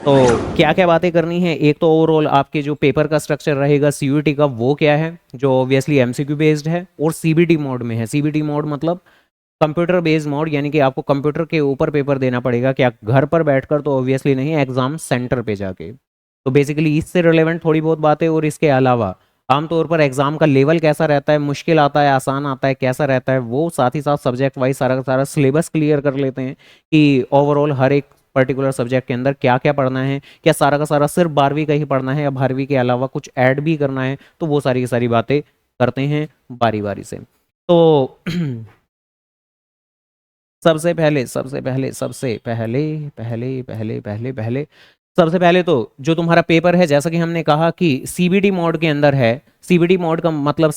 तो क्या क्या बातें करनी है, एक तो ओवरऑल आपके जो पेपर का स्ट्रक्चर रहेगा सीयूईटी का वो क्या है, जो ऑब्वियसली एमसीक्यू बेस्ड है और सीबीटी मोड में है। सीबीटी मोड मतलब कंप्यूटर बेस्ड मोड, यानी कि आपको कंप्यूटर के ऊपर पेपर देना पड़ेगा, क्या घर पर बैठकर, तो ऑब्वियसली नहीं, एग्जाम सेंटर पे जाके। तो बेसिकली इससे रिलेवेंट थोड़ी बहुत बातें, और इसके अलावा आमतौर पर एग्जाम का लेवल कैसा रहता है, मुश्किल आता है, आसान आता है, कैसा रहता है, वो साथ ही साथ सब्जेक्ट वाइज सारा का सारा सिलेबस क्लियर कर लेते हैं कि ओवरऑल हर एक पर्टिकुलर सब्जेक्ट के अंदर क्या क्या पढ़ना है, क्या सारा का सारा सिर्फ 12वीं का ही पढ़ना है या 12वीं के अलावा कुछ ऐड भी करना है, तो वो सारी की सारी बातें करते हैं बारी बारी से। तो सबसे पहले तो जो तुम्हारा पेपर है, जैसा कि हमने कहा कि सीबीटी मोड के अंदर है। सीबीटी मोड का मतलब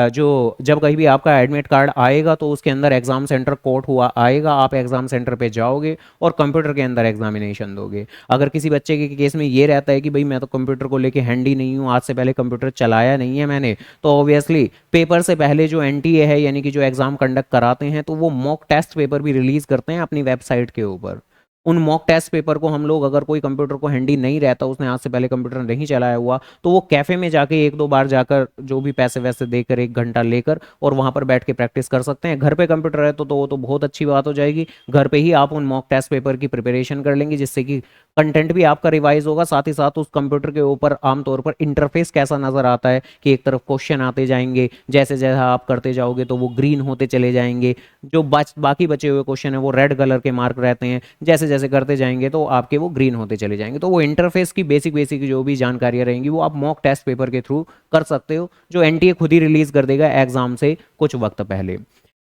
जो जब कहीं भी आपका एडमिट कार्ड आएगा तो उसके अंदर एग्जाम सेंटर कोड हुआ आएगा, आप एग्जाम सेंटर पे जाओगे और कंप्यूटर के अंदर एग्जामिनेशन दोगे। अगर किसी बच्चे के केस में ये रहता है कि भाई मैं तो कंप्यूटर को लेके हैंडी नहीं हूँ, आज से पहले कंप्यूटर चलाया नहीं है मैंने, तो ऑब्वियसली पेपर से पहले जो एनटीए है यानी कि जो एग्जाम कंडक्ट कराते हैं, तो वो मॉक टेस्ट पेपर भी रिलीज करते हैं अपनी वेबसाइट के ऊपर। उन मॉक टेस्ट पेपर को हम लोग, अगर कोई कंप्यूटर को हैंडी नहीं रहता, उसने आज से पहले कंप्यूटर नहीं चलाया हुआ, तो वो कैफे में जाके एक दो बार जाकर जो भी पैसे वैसे देकर 1 घंटा लेकर और वहां पर बैठ के प्रैक्टिस कर सकते हैं। घर पे कंप्यूटर है तो वो तो बहुत अच्छी बात हो जाएगी। घर पे ही आप उन मॉक टेस्ट पेपर की प्रिपरेशन कर लेंगे, जिससे कि कंटेंट भी आपका रिवाइज होगा, साथ ही साथ उस कंप्यूटर के ऊपर आमतौर पर इंटरफेस कैसा नजर आता है कि एक तरफ क्वेश्चन आते जाएंगे, जैसे जैसे आप करते जाओगे तो वो ग्रीन होते चले जाएंगे, जो बाकी बचे हुए क्वेश्चन है वो रेड कलर के मार्क रहते हैं, जैसे जैसे करते जाएंगे तो आपके वो ग्रीन होते चले जाएंगे। तो वो इंटरफेस की बेसिक बेसिक जो भी जानकारियां रहेंगी वो आप मॉक टेस्ट पेपर के थ्रू कर सकते हो, जो एनटीए खुद ही रिलीज कर देगा एग्जाम से कुछ वक्त पहले।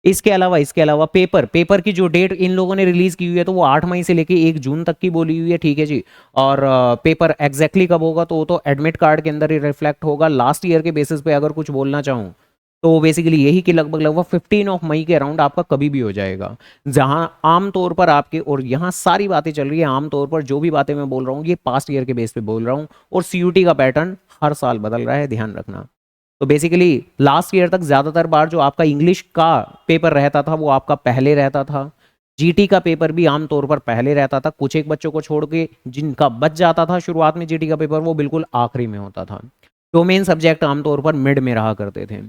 इसके अलावा पेपर की जो डेट इन लोगों ने रिलीज की हुई है, तो वो 8 मई से लेके 1 जून तक की बोली हुई है, ठीक है जी। और पेपर एग्जैक्टली कब होगा तो वो तो एडमिट कार्ड के अंदर ही रिफ्लेक्ट होगा। लास्ट ईयर के बेसिस पे अगर कुछ बोलना चाहूँ तो बेसिकली यही कि लगभग लगभग 15 मई के अराउंड आपका कभी भी हो जाएगा। जहां आमतौर पर आपके, और यहाँ सारी बातें चल रही है आमतौर पर, जो भी बातें मैं बोल रहा हूँ ये पास्ट ईयर के बेस पे बोल रहा हूँ, और सीयूटी का पैटर्न हर साल बदल रहा है, ध्यान रखना। तो बेसिकली लास्ट ईयर तक ज़्यादातर बार जो आपका इंग्लिश का पेपर रहता था वो आपका पहले रहता था। जीटी का पेपर भी आमतौर पर पहले रहता था, कुछ एक बच्चों को छोड़ के जिनका बच जाता था शुरुआत में जीटी का पेपर, वो बिल्कुल आखिरी में होता था। डोमेन सब्जेक्ट आमतौर पर मिड में रहा करते थे।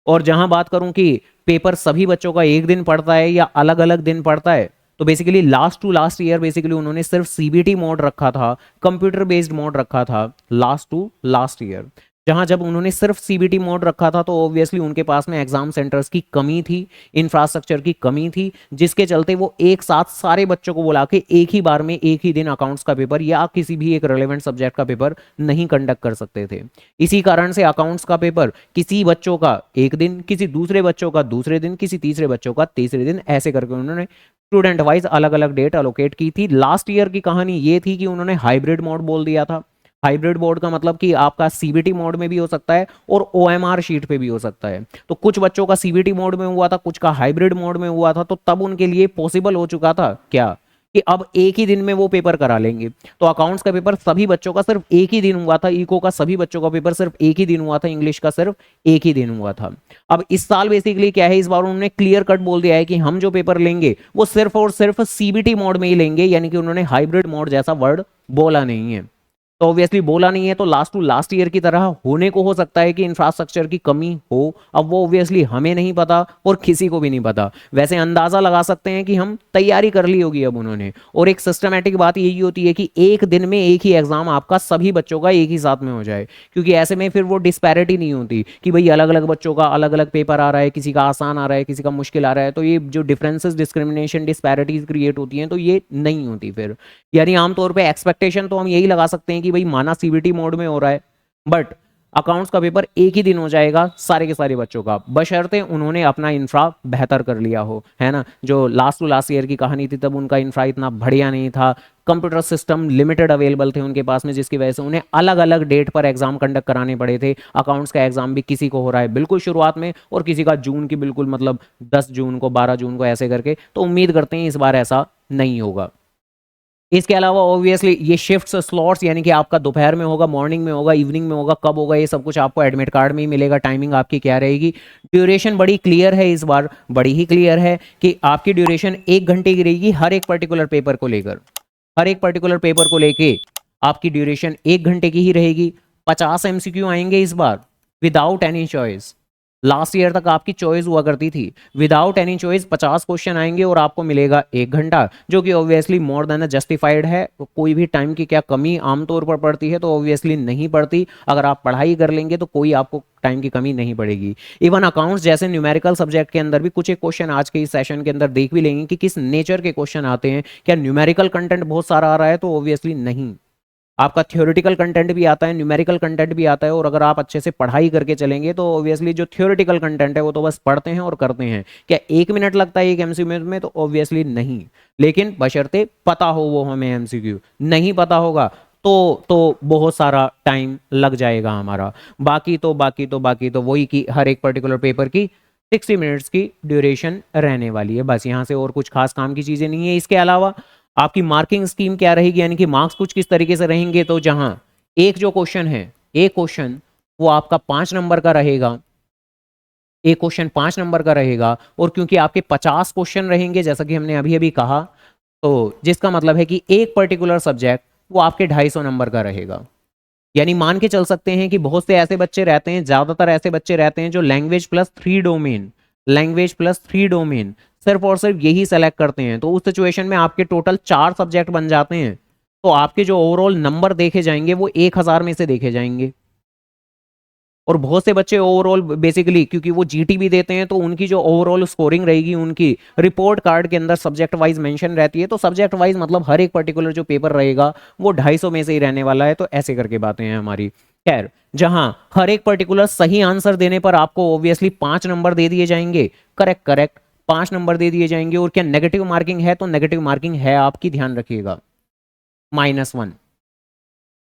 और जहां बात करूं कि पेपर सभी बच्चों का एक दिन पड़ता है या अलग अलग दिन पड़ता है, तो basically last to last year basically उन्होंने सिर्फ सीबीटी मोड रखा था, कंप्यूटर बेस्ड मोड रखा था लास्ट टू लास्ट ईयर। जहां जब उन्होंने सिर्फ सीबीटी मोड रखा था तो ऑब्वियसली उनके पास में एग्जाम सेंटर्स की कमी थी, इंफ्रास्ट्रक्चर की कमी थी, जिसके चलते वो एक साथ सारे बच्चों को बुला के एक ही बार में एक ही दिन अकाउंट्स का पेपर या किसी भी एक रिलेवेंट सब्जेक्ट का पेपर नहीं कंडक्ट कर सकते थे। इसी कारण से अकाउंट्स का पेपर किसी बच्चों का एक दिन, किसी दूसरे बच्चों का दूसरे दिन, किसी तीसरे बच्चों का तीसरे दिन, ऐसे करके उन्होंने स्टूडेंट वाइज अलग अलग डेट अलोकेट की थी। लास्ट ईयर की कहानी ये थी कि उन्होंने हाइब्रिड मोड बोल दिया था। हाइब्रिड मोड का मतलब कि आपका सीबीटी मोड में भी हो सकता है और ओएमआर शीट पे भी हो सकता है। तो कुछ बच्चों का सीबीटी मोड में हुआ था, कुछ का हाइब्रिड मोड में हुआ था, तो तब उनके लिए पॉसिबल हो चुका था क्या कि अब एक ही दिन में वो पेपर करा लेंगे। तो अकाउंट्स का पेपर सभी बच्चों का सिर्फ एक ही दिन हुआ था, इको का सभी बच्चों का पेपर सिर्फ एक ही दिन हुआ था, इंग्लिश का सिर्फ एक ही दिन हुआ था। अब इस साल बेसिकली क्या है, इस बार उन्होंने क्लियर कट बोल दिया है कि हम जो पेपर लेंगे वो सिर्फ और सिर्फ सीबीटी मोड में ही लेंगे, यानी कि उन्होंने हाइब्रिड मोड जैसा वर्ड बोला नहीं है। तो ऑब्वियसली बोला नहीं है तो लास्ट टू लास्ट ईयर की तरह होने को हो सकता है कि इंफ्रास्ट्रक्चर की कमी हो। अब वो ऑब्वियसली हमें नहीं पता और किसी को भी नहीं पता, वैसे अंदाजा लगा सकते हैं कि हम तैयारी कर ली होगी अब उन्होंने। और एक सिस्टमेटिक बात यही होती है कि एक दिन में एक ही एग्जाम आपका सभी बच्चों का एक ही साथ में हो जाए, क्योंकि ऐसे में फिर वो डिस्पैरिटी नहीं होती कि भाई अलग अलग बच्चों का अलग अलग पेपर आ रहा है, किसी का आसान आ रहा है, किसी का मुश्किल आ रहा है, तो ये जो डिफरेंसेस, डिस्क्रिमिनेशन, डिस्पैरिटीज क्रिएट होती हैं तो ये नहीं होती फिर। यानी आमतौर पे एक्सपेक्टेशन तो हम यही लगा सकते हैं कि भाई माना सीबीटी मोड में हो रहा है, बट अकाउंट्स का पेपर एक ही दिन हो जाएगा सारे के सारे बच्चों का, बशर्ते उन्होंने अपना इंफ्रा बेहतर कर लिया हो, है ना। जो लास्ट टू लास्ट ईयर की कहानी थी तब उनका इंफ्रा इतना बढ़िया नहीं था, कंप्यूटर सिस्टम लिमिटेड अवेलेबल थे उनके पास में, जिसकी वजह से उन्हें अलग अलग डेट पर एग्जाम कंडक्ट कराने पड़े थे। अकाउंट्स का एग्जाम भी किसी को हो रहा है बिल्कुल शुरुआत में और किसी का जून की बिल्कुल मतलब 10 जून को, 12 जून को, ऐसे करके। तो उम्मीद करते हैं इस बार ऐसा नहीं होगा। इसके अलावा ऑब्वियसली ये शिफ्ट्स स्लॉट्स, यानी कि आपका दोपहर में होगा, मॉर्निंग में होगा, इवनिंग में होगा, कब होगा, ये सब कुछ आपको एडमिट कार्ड में ही मिलेगा। टाइमिंग आपकी क्या रहेगी, ड्यूरेशन बड़ी क्लियर है इस बार, बड़ी ही क्लियर है कि आपकी ड्यूरेशन 1 घंटे की रहेगी हर एक पर्टिकुलर पेपर को लेकर। हर एक पर्टिकुलर पेपर को लेके आपकी ड्यूरेशन 1 घंटे की ही रहेगी। 50 एमसीक्यू आएंगे इस बार, without any choice. Last year तक आपकी चॉइस हुआ करती थी, विदाउट एनी चॉइस 50 क्वेश्चन आएंगे और आपको मिलेगा 1 घंटा, जो कि ऑब्वियसली मोर देन जस्टिफाइड है। कोई भी टाइम की क्या कमी आमतौर पर पड़ती है? तो ऑब्वियसली नहीं पड़ती। अगर आप पढ़ाई कर लेंगे तो कोई आपको टाइम की कमी नहीं पड़ेगी। इवन अकाउंट्स जैसे न्यूमेरिकल सब्जेक्ट के अंदर भी कुछ एक क्वेश्चन आज के इस सेशन के अंदर देख भी लेंगे कि किस नेचर के क्वेश्चन आते हैं। क्या न्यूमेरिकल कंटेंट बहुत सारा आ रहा है? तो ऑब्वियसली नहीं। आपका थ्योरेटिकल कंटेंट भी आता है, न्यूमेरिकल कंटेंट भी आता है, और अगर आप अच्छे से पढ़ाई करके चलेंगे तो ऑब्वियसली जो थ्योरेटिकल कंटेंट है वो तो बस पढ़ते हैं और करते हैं। क्या 1 मिनट लगता है एक एमसीक्यू में? तो ऑब्वियसली नहीं। लेकिन बशर्ते पता हो वो हमें एमसीक्यू, नहीं पता होगा तो बहुत सारा टाइम लग जाएगा हमारा। बाकी तो वही कि हर एक पर्टिकुलर पेपर की 60 मिनट्स की ड्यूरेशन रहने वाली है, बस यहाँ से और कुछ खास काम की चीज़ें नहीं है। इसके अलावा आपकी मार्किंग स्कीम क्या रहेगी, यानी कि मार्क्स कुछ किस तरीके से रहेंगे? तो जहां एक जो क्वेश्चन है, एक क्वेश्चन वो आपका 5 नंबर का रहेगा, एक क्वेश्चन 5 नंबर का रहेगा। और क्योंकि आपके 50 क्वेश्चन रहेंगे जैसा कि हमने अभी अभी कहा, तो जिसका मतलब है कि एक पर्टिकुलर सब्जेक्ट वो आपके 250 नंबर का रहेगा। यानी मान के चल सकते हैं कि बहुत से ऐसे बच्चे रहते हैं, ज्यादातर ऐसे बच्चे रहते हैं जो लैंग्वेज प्लस 3 डोमेन सिर्फ और सिर्फ यही सेलेक्ट करते हैं। तो उस सिचुएशन में आपके टोटल 4 सब्जेक्ट बन जाते हैं, तो आपके जो ओवरऑल नंबर देखे जाएंगे वो 1000 में से देखे जाएंगे। और बहुत से बच्चे ओवरऑल बेसिकली क्योंकि वो जीटी भी देते हैं, तो उनकी जो ओवरऑल स्कोरिंग रहेगी उनकी रिपोर्ट कार्ड के अंदर सब्जेक्ट वाइज मेंशन रहती है। तो सब्जेक्ट वाइज मतलब हर एक पर्टिकुलर जो पेपर रहेगा वो 250 में से ही रहने वाला है। तो ऐसे करके बातें हैं हमारी। खैर, जहां हर एक पर्टिकुलर सही आंसर देने पर आपको ऑब्वियसली 5 नंबर दे दिए जाएंगे। करेक्ट करेक्ट, 5 नंबर दे दिए जाएंगे। और क्या नेगेटिव मार्किंग है? तो नेगेटिव मार्किंग है आपकी, ध्यान रखिएगा, -1।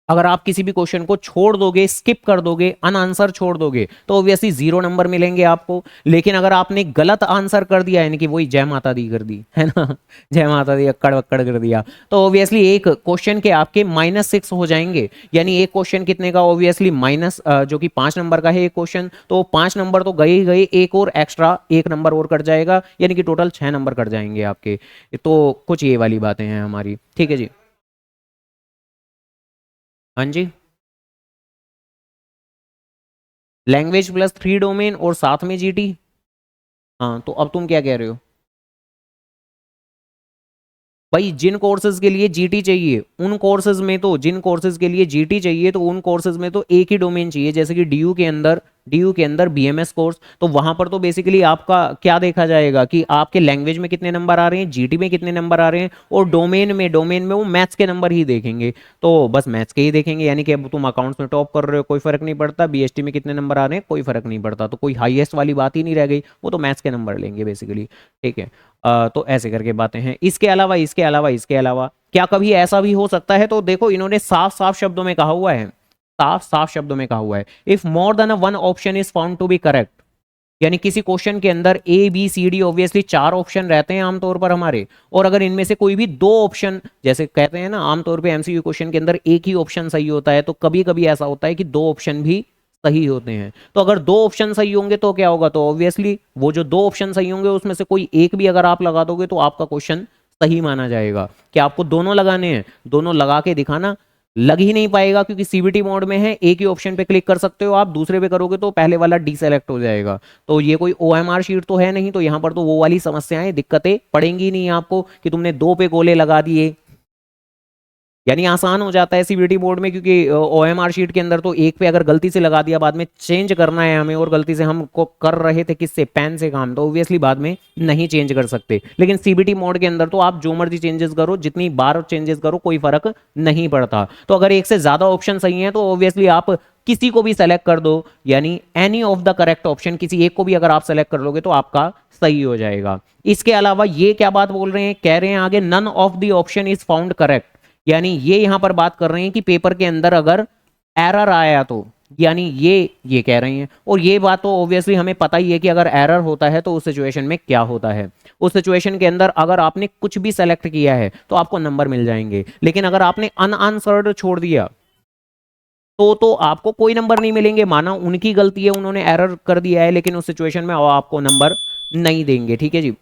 अगर आप किसी भी क्वेश्चन को छोड़ दोगे, स्किप कर दोगे, अनआंसर छोड़ दोगे, तो ऑब्वियसली 0 नंबर मिलेंगे आपको। लेकिन अगर आपने गलत आंसर कर दिया, यानी कि वही जय माता दी कर दी है ना, जय माता दी अक्कड़ वक्कड़ कर दिया, तो ऑब्वियसली एक क्वेश्चन के आपके -6 हो जाएंगे। यानी एक क्वेश्चन कितने का? ऑब्वियसली माइनस, जो कि 5 नंबर का है एक क्वेश्चन, तो 5 नंबर तो गए ही गए, एक और एक्स्ट्रा 1 नंबर और कट जाएगा, यानी कि टोटल 6 नंबर कट जाएंगे आपके। तो कुछ ये वाली बातें हैं हमारी, ठीक है जी। हाँ जी, लैंग्वेज प्लस 3 डोमेन और साथ में जीटी। हाँ, तो अब तुम क्या कह रहे हो? भाई जिन कोर्सेज के लिए जीटी चाहिए उन कोर्सेज में तो, जिन कोर्सेज के लिए जीटी चाहिए तो उन कोर्सेज में तो एक ही डोमेन चाहिए। जैसे कि डीयू के अंदर बीएमएस कोर्स, तो वहां पर तो बेसिकली आपका क्या देखा जाएगा कि आपके लैंग्वेज में कितने नंबर आ रहे हैं, जीटी में कितने नंबर आ रहे हैं, और डोमेन में वो मैथ्स के नंबर ही देखेंगे। तो बस मैथ्स के ही देखेंगे, यानी कि अब तुम अकाउंट्स में टॉप कर रहे हो कोई फर्क नहीं पड़ता, बीएसटी में कितने नंबर आ रहे हैं कोई फर्क नहीं पड़ता, तो कोई हाईएस्ट वाली बात ही नहीं रह गई, वो तो मैथ्स के नंबर लेंगे बेसिकली। ठीक है। तो ऐसे करके बातें हैं। इसके अलावा क्या कभी ऐसा भी हो सकता है? तो देखो, इन्होंने साफ साफ शब्दों में कहा हुआ है, साफ साफ शब्दों में कहा हुआ है, if more than one option is found to be correct. यानी किसी क्वेश्चन के अंदर A B C D obviously 4 option रहते हैं आमतौर पर हमारे, और अगर इनमें से कोई भी 2 ऑप्शन, जैसे कहते हैं ना आमतौर पे एमसीक्यू क्वेश्चन के अंदर एक ही ऑप्शन सही होता है, तो कभी कभी ऐसा होता है कि 2 ऑप्शन भी सही होते हैं। तो अगर 2 ऑप्शन सही होंगे तो क्या होगा? तो ऑब्वियसली वो जो 2 ऑप्शन सही होंगे उसमें से कोई एक भी अगर आप लगा दोगे तो आपका क्वेश्चन सही माना जाएगा। क्या आपको दोनों लगाने हैं? दोनों लगा के दिखाना। लग ही नहीं पाएगा क्योंकि सीबीटी मोड में है, एक ही ऑप्शन पे क्लिक कर सकते हो आप, दूसरे पे करोगे तो पहले वाला डीसेलेक्ट हो जाएगा। तो ये कोई ओएमआर शीट तो है नहीं, तो यहाँ पर तो वो वाली समस्याएं दिक्कतें पड़ेंगी नहीं आपको कि तुमने 2 पे गोले लगा दिए। यानी आसान हो जाता है सीबीटी बोर्ड में, क्योंकि ओएमआर शीट के अंदर तो एक पे अगर गलती से लगा दिया, बाद में चेंज करना है हमें, और गलती से हम को कर रहे थे किससे, पेन से काम, तो ऑब्वियसली बाद में नहीं चेंज कर सकते। लेकिन सीबीटी मोड के अंदर तो आप जो मर्जी चेंजेस करो, जितनी बार चेंजेस करो, कोई फर्क नहीं पड़ता। तो अगर एक से ज्यादा ऑप्शन सही है तो ऑब्वियसली आप किसी को भी सेलेक्ट कर दो, यानी any of the correct option, किसी एक को भी अगर आप सेलेक्ट कर लोगे तो आपका सही हो जाएगा। इसके अलावा ये क्या बात बोल रहे हैं, कह रहे हैं आगे, none of the option is found correct. यानी ये यहां पर बात कर रहे हैं कि पेपर के अंदर अगर एरर आया तो, यानी ये कह रहे हैं। और ये बात तो ऑब्वियसली हमें पता ही है कि अगर एरर होता है तो उस सिचुएशन में क्या होता है। उस सिचुएशन के अंदर अगर आपने कुछ भी सेलेक्ट किया है तो आपको नंबर मिल जाएंगे, लेकिन अगर आपने अनआंसर्ड छोड़ दिया तो आपको कोई नंबर नहीं मिलेंगे। माना उनकी गलती है, उन्होंने एरर कर दिया है, लेकिन उस सिचुएशन में वो आपको नंबर नहीं देंगे। ठीक है जी।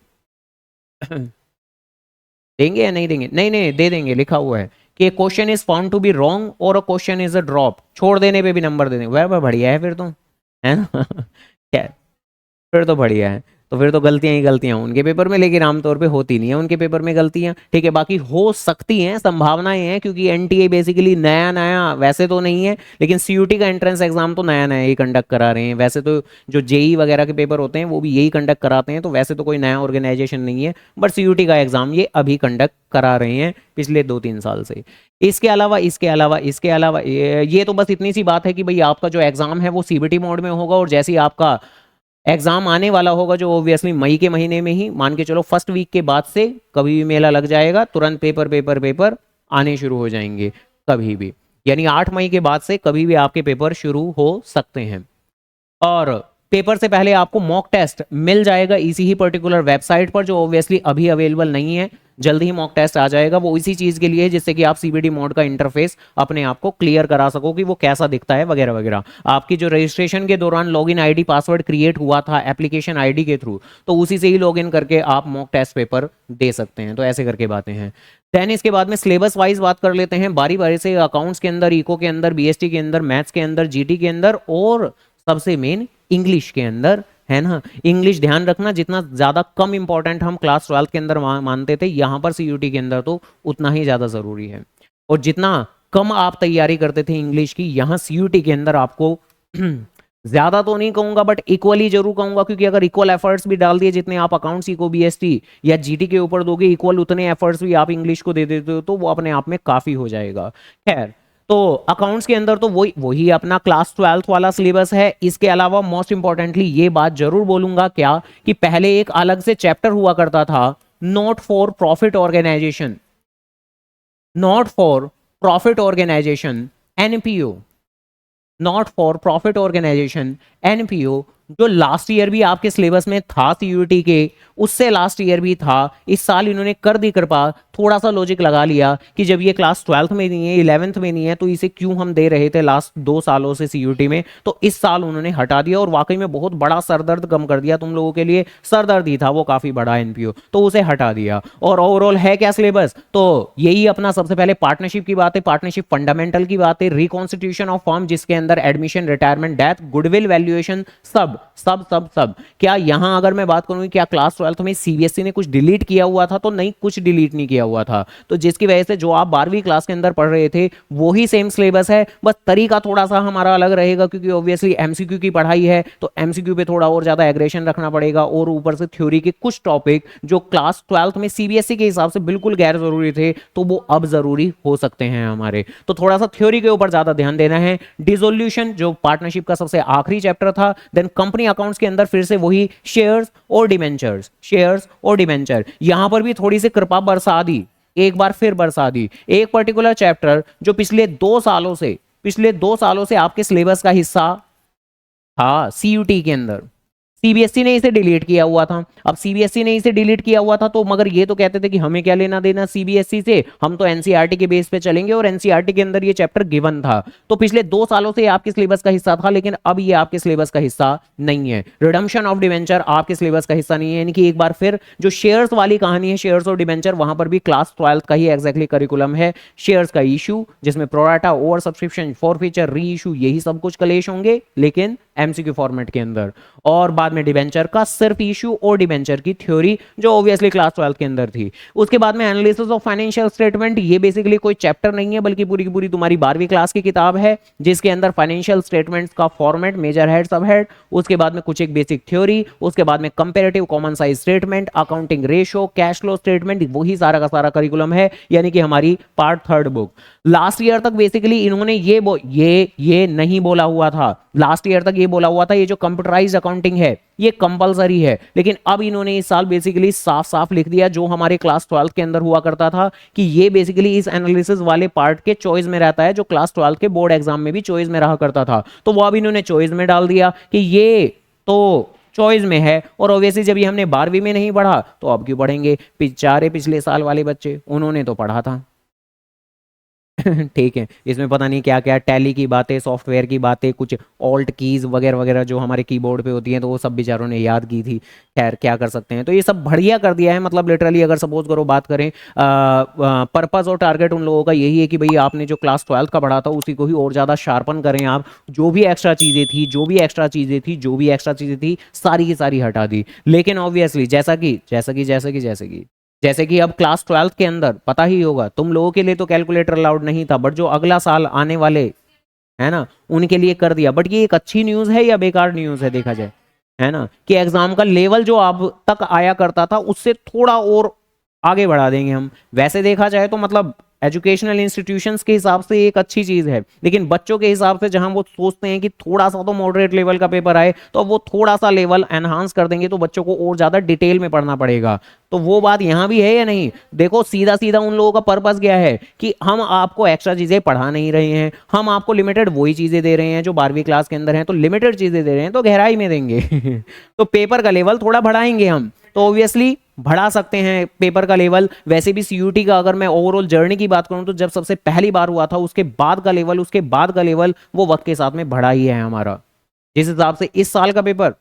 देंगे या नहीं देंगे? नहीं नहीं दे देंगे, लिखा हुआ है कि question is found to be wrong और a question is a drop, छोड़ देने पे भी नंबर दे देंगे। वह बढ़िया है फिर तो, है ना? क्या, फिर तो बढ़िया है। तो फिर तो गलतियां ही गलतियां उनके पेपर में, लेकिन आमतौर पे होती नहीं है उनके पेपर में गलतियां, ठीक है। बाकी हो सकती हैं, संभावनाएं हैं, क्योंकि एनटीए बेसिकली नया नया वैसे तो नहीं है, लेकिन सीयूटी का एंट्रेंस एग्जाम तो नया नया ही कंडक्ट करा रहे हैं। वैसे तो जो जेई वगैरह के पेपर होते हैं वो भी यही कंडक्ट कराते हैं, तो वैसे तो कोई नया ऑर्गेनाइजेशन नहीं है, बट सीयूटी का एग्जाम ये अभी कंडक्ट करा रहे हैं पिछले 2-3 साल से। इसके अलावा ये तो बस इतनी सी बात है कि भाई आपका जो एग्जाम है वो सीबीटी मोड में होगा, और जैसे ही आपका एग्जाम आने वाला होगा, जो ऑब्वियसली मई के महीने में ही, मान के चलो फर्स्ट वीक के बाद से कभी भी मेला लग जाएगा, तुरंत पेपर पेपर पेपर आने शुरू हो जाएंगे कभी भी। यानी 8 मई के बाद से कभी भी आपके पेपर शुरू हो सकते हैं। और पेपर से पहले आपको मॉक टेस्ट मिल जाएगा इसी ही पर्टिकुलर वेबसाइट पर, जो ऑब्वियसली अभी अवेलेबल नहीं है, जल्द ही मॉक टेस्ट आ जाएगा। वो इसी चीज़ के लिए है जिससे कि आप सीबीडी मोड का इंटरफेस अपने आप को क्लियर करा सको कि वो कैसा दिखता है वगैरह वगैरह। आपकी जो रजिस्ट्रेशन के दौरान लॉगिन आईडी पासवर्ड क्रिएट हुआ था एप्लीकेशन आईडी के थ्रू, तो उसी से ही लॉगिन करके आप मॉक टेस्ट पेपर दे सकते हैं। तो ऐसे करके बातें हैं। देन इसके बाद में सिलेबस वाइज बात कर लेते हैं बारी बारी से, अकाउंट्स के अंदर, इको के अंदर, बीएसटी के अंदर, मैथ्स के अंदर, जीटी के अंदर, और सबसे मेन इंग्लिश के अंदर, है ना। इंग्लिश ध्यान रखना, जितना ज़्यादा कम इंपॉर्टेंट हम क्लास 12 के अंदर मानते थे, यहाँ पर सीयूटी के अंदर तो उतना ही ज़्यादा ज़रूरी है। और जितना कम आप तैयारी करते थे इंग्लिश की, यहाँ सीयूटी के अंदर आपको ज़्यादा तो नहीं कहूँगा बट इक्वली जरूर कहूँगा, क्योंकि अगर इक्वल एफर्ट्स भी डाल दिए जितने आप अकाउंट्स, इको, बीएसटी या जीटी के ऊपर दोगे, इक्वल उतने एफर्ट्स भी आप इंग्लिश को दे देते हो, तो वो अपने आप में काफ़ी हो जाएगा। खैर, तो अकाउंट्स के अंदर तो वही वही अपना क्लास 12 वाला सिलेबस है। इसके अलावा मोस्ट इंपॉर्टेंटली ये बात जरूर बोलूंगा क्या, कि पहले एक अलग से चैप्टर हुआ करता था, not for profit organisation, not for profit organisation, NPO, not for profit organisation, NPO, जो लास्ट ईयर भी आपके सिलेबस में था सीयूटी के, उससे लास्ट ईयर भी था। इस साल इन्होंने कर दी कृपा, थोड़ा सा लॉजिक लगा लिया कि जब ये क्लास 12th में नहीं है, 11th में नहीं है, तो इसे क्यों हम दे रहे थे लास्ट 2 सालों से सीयूटी में, तो इस साल उन्होंने हटा दिया, और वाकई में बहुत बड़ा सरदर्द कम कर दिया तुम लोगों के लिए। सरदर्द ही था वो काफी बड़ा एनपीओ, तो उसे हटा दिया। और ओवरऑल है क्या सिलेबस, तो यही अपना सबसे पहले पार्टनरशिप की बात है, पार्टनरशिप फंडामेंटल की बात है, रिकॉन्स्टिट्यूशन ऑफ फर्म जिसके अंदर admission, retirement, death, goodwill valuation, सब सब सब सब। क्या यहां अगर मैं बात करूं क्या क्लास 12 में सीबीएसई ने कुछ डिलीट किया हुआ था, तो नहीं, कुछ डिलीट नहीं किया हुआ था। तो जिसकी वजह से जो आप 12वीं क्लास के अंदर पढ़ रहे थे वही सेम सिलेबस है, बस तरीका थोड़ा सा हमारा अलग रहेगा, क्योंकि ऑब्वियसली एमसीक्यू की पढ़ाई है, तो एमसीक्यू पे थोड़ा और ज्यादा एग्रेशन रखना पड़ेगा, और ऊपर से थ्योरी के कुछ टॉपिक जो क्लास 12 में सीबीएसई के हिसाब से बिल्कुल गैर जरूरी थे, तो वो अब जरूरी हो सकते हैं हमारे। तो थोड़ा सा थ्योरी के ऊपर ज्यादा ध्यान देना है। डिसोल्यूशन जो पार्टनरशिप का सबसे आखिरी चैप्टर था। देन कंपनी अकाउंट्स के अंदर फिर से वही शेयर्स और डिबेंचर्स, शेयर्स और डिबेंचर, यहां पर भी थोड़ी सी कृपा बरसा दी, एक बार फिर बरसा दी। एक पर्टिकुलर चैप्टर जो पिछले 2 सालों से आपके सिलेबस का हिस्सा था सीयूटी के अंदर, सीबीएसई ने इसे डिलीट किया हुआ था। अब सीबीएसई ने इसे डिलीट किया हुआ था, तो मगर ये तो कहते थे कि हमें क्या लेना देना सीबीएसई से, हम तो एनसीईआरटी के बेस पे चलेंगे, और एनसीईआरटी के अंदर ये चैप्टर गिवन था। तो पिछले 2 सालों से आपके सिलेबस का हिस्सा था, लेकिन अब ये आपके सिलेबस का हिस्सा नहीं है। रिडम्पशन ऑफ डिवेंचर आपके सिलेबस का हिस्सा नहीं है, यानी कि एक बार फिर जो शेयर्स वाली कहानी है, शेयर्स और डिवेंचर, वहां पर भी क्लास 12 का ही एग्जैक्टली करिकुलम है। शेयर्स का इशू, जिसमें प्रोराटा, ओवर सब्सक्रिप्शन, फॉरफीचर, री इशू, यही सब कुछ कलेश होंगे, लेकिन एमसीक्यू फॉर्मेट के अंदर। और बाद में डिबेंचर का सिर्फ इशू और डिबेंचर की थ्योरी, जो ऑब्वियसली क्लास 12 के अंदर थी। उसके बाद में एनालिसिस ऑफ फाइनेंशियल स्टेटमेंट, ये बेसिकली कोई चैप्टर नहीं है, बल्कि पूरी की पूरी तुम्हारी 12वीं क्लास की किताब है, जिसके अंदर फाइनेंशियल स्टेटमेंट्स का फॉर्मेट, मेजर हेड, सब हेड, उसके बाद में कुछ एक बेसिक थ्योरी, उसके बाद में comparative common size statement, accounting ratio, cash flow statement, वही सारा का सारा करिकुलम है, यानी कि हमारी पार्ट 3 बुक। लास्ट ईयर तक बेसिकली इन्होंने ये नहीं बोला हुआ था, लास्ट ईयर तक ये बोला हुआ था ये जो कंप्यूटराइज्ड अकाउंटिंग है ये कंपलसरी है, लेकिन अब इन्होंने इस साल बेसिकली साफ साफ लिख दिया, जो हमारे क्लास 12 के अंदर हुआ करता था, कि ये बेसिकली इस एनालिसिस वाले पार्ट के चॉइस में रहता है, जो क्लास 12 के बोर्ड एग्जाम में भी चॉइस में रहा करता था। तो वो अब इन्होंने चॉइस में डाल दिया कि ये तो चॉइस में है, और ऑब्वियसली जब ये हमने 12वीं में नहीं पढ़ा तो अब क्यों पढ़ेंगे, पिछले साल वाले बच्चे उन्होंने तो पढ़ा था। ठीक है, इसमें पता नहीं क्या क्या टैली की बातें, सॉफ्टवेयर की बातें, कुछ ऑल्ट कीज वगैरह वगैरह जो हमारे कीबोर्ड पे होती हैं, तो वो सब बेचारों ने याद की थी। खैर क्या कर सकते हैं, तो ये सब बढ़िया कर दिया है। मतलब लिटरली अगर सपोज करो बात करें, पर्पस और टारगेट उन लोगों का यही है कि भाई आपने जो क्लास 12th का पढ़ा था उसी को ही और ज़्यादा शार्पन करें आप। जो भी एक्स्ट्रा चीज़ें थी, जो भी एक्स्ट्रा चीज़ें थी, जो भी एक्स्ट्रा चीज़ें थी, सारी की सारी हटा दी। लेकिन ऑब्वियसली जैसे कि अब क्लास 12th के अंदर पता ही होगा तुम लोगों के लिए तो कैलकुलेटर अलाउड नहीं था, बट जो अगला साल आने वाले है ना, उनके लिए कर दिया। बट ये एक अच्छी न्यूज़ है या बेकार न्यूज़ है देखा जाए, है ना, कि एग्जाम का लेवल जो अब तक आया करता था उससे थोड़ा और आगे बढ़ा देंगे हम। वैसे देखा जाए तो मतलब एजुकेशनल इंस्टीट्यूशंस के हिसाब से एक अच्छी चीज़ है, लेकिन बच्चों के हिसाब से जहां वो सोचते हैं कि थोड़ा सा तो मॉडरेट लेवल का पेपर आए, तो अब वो थोड़ा सा लेवल एनहांस कर देंगे तो बच्चों को और ज़्यादा डिटेल में पढ़ना पड़ेगा। तो वो बात यहाँ भी है या नहीं? देखो सीधा सीधा उन लोगों का पर्पस क्या है कि हम आपको एक्स्ट्रा चीज़ें पढ़ा नहीं रहे हैं, हम आपको लिमिटेड वही चीज़ें दे रहे हैं जो 12वीं क्लास के अंदर हैं, तो लिमिटेड चीज़ें दे रहे हैं तो गहराई में देंगे। तो पेपर का लेवल थोड़ा बढ़ाएंगे हम, तो ऑब्वियसली बढ़ा सकते हैं पेपर का लेवल। वैसे भी सीयूटी का अगर मैं ओवरऑल जर्नी की बात करूं तो जब सबसे पहली बार हुआ था उसके बाद का लेवल वो वक्त के साथ में बढ़ा ही है हमारा। जिस हिसाब से इस साल का पेपर,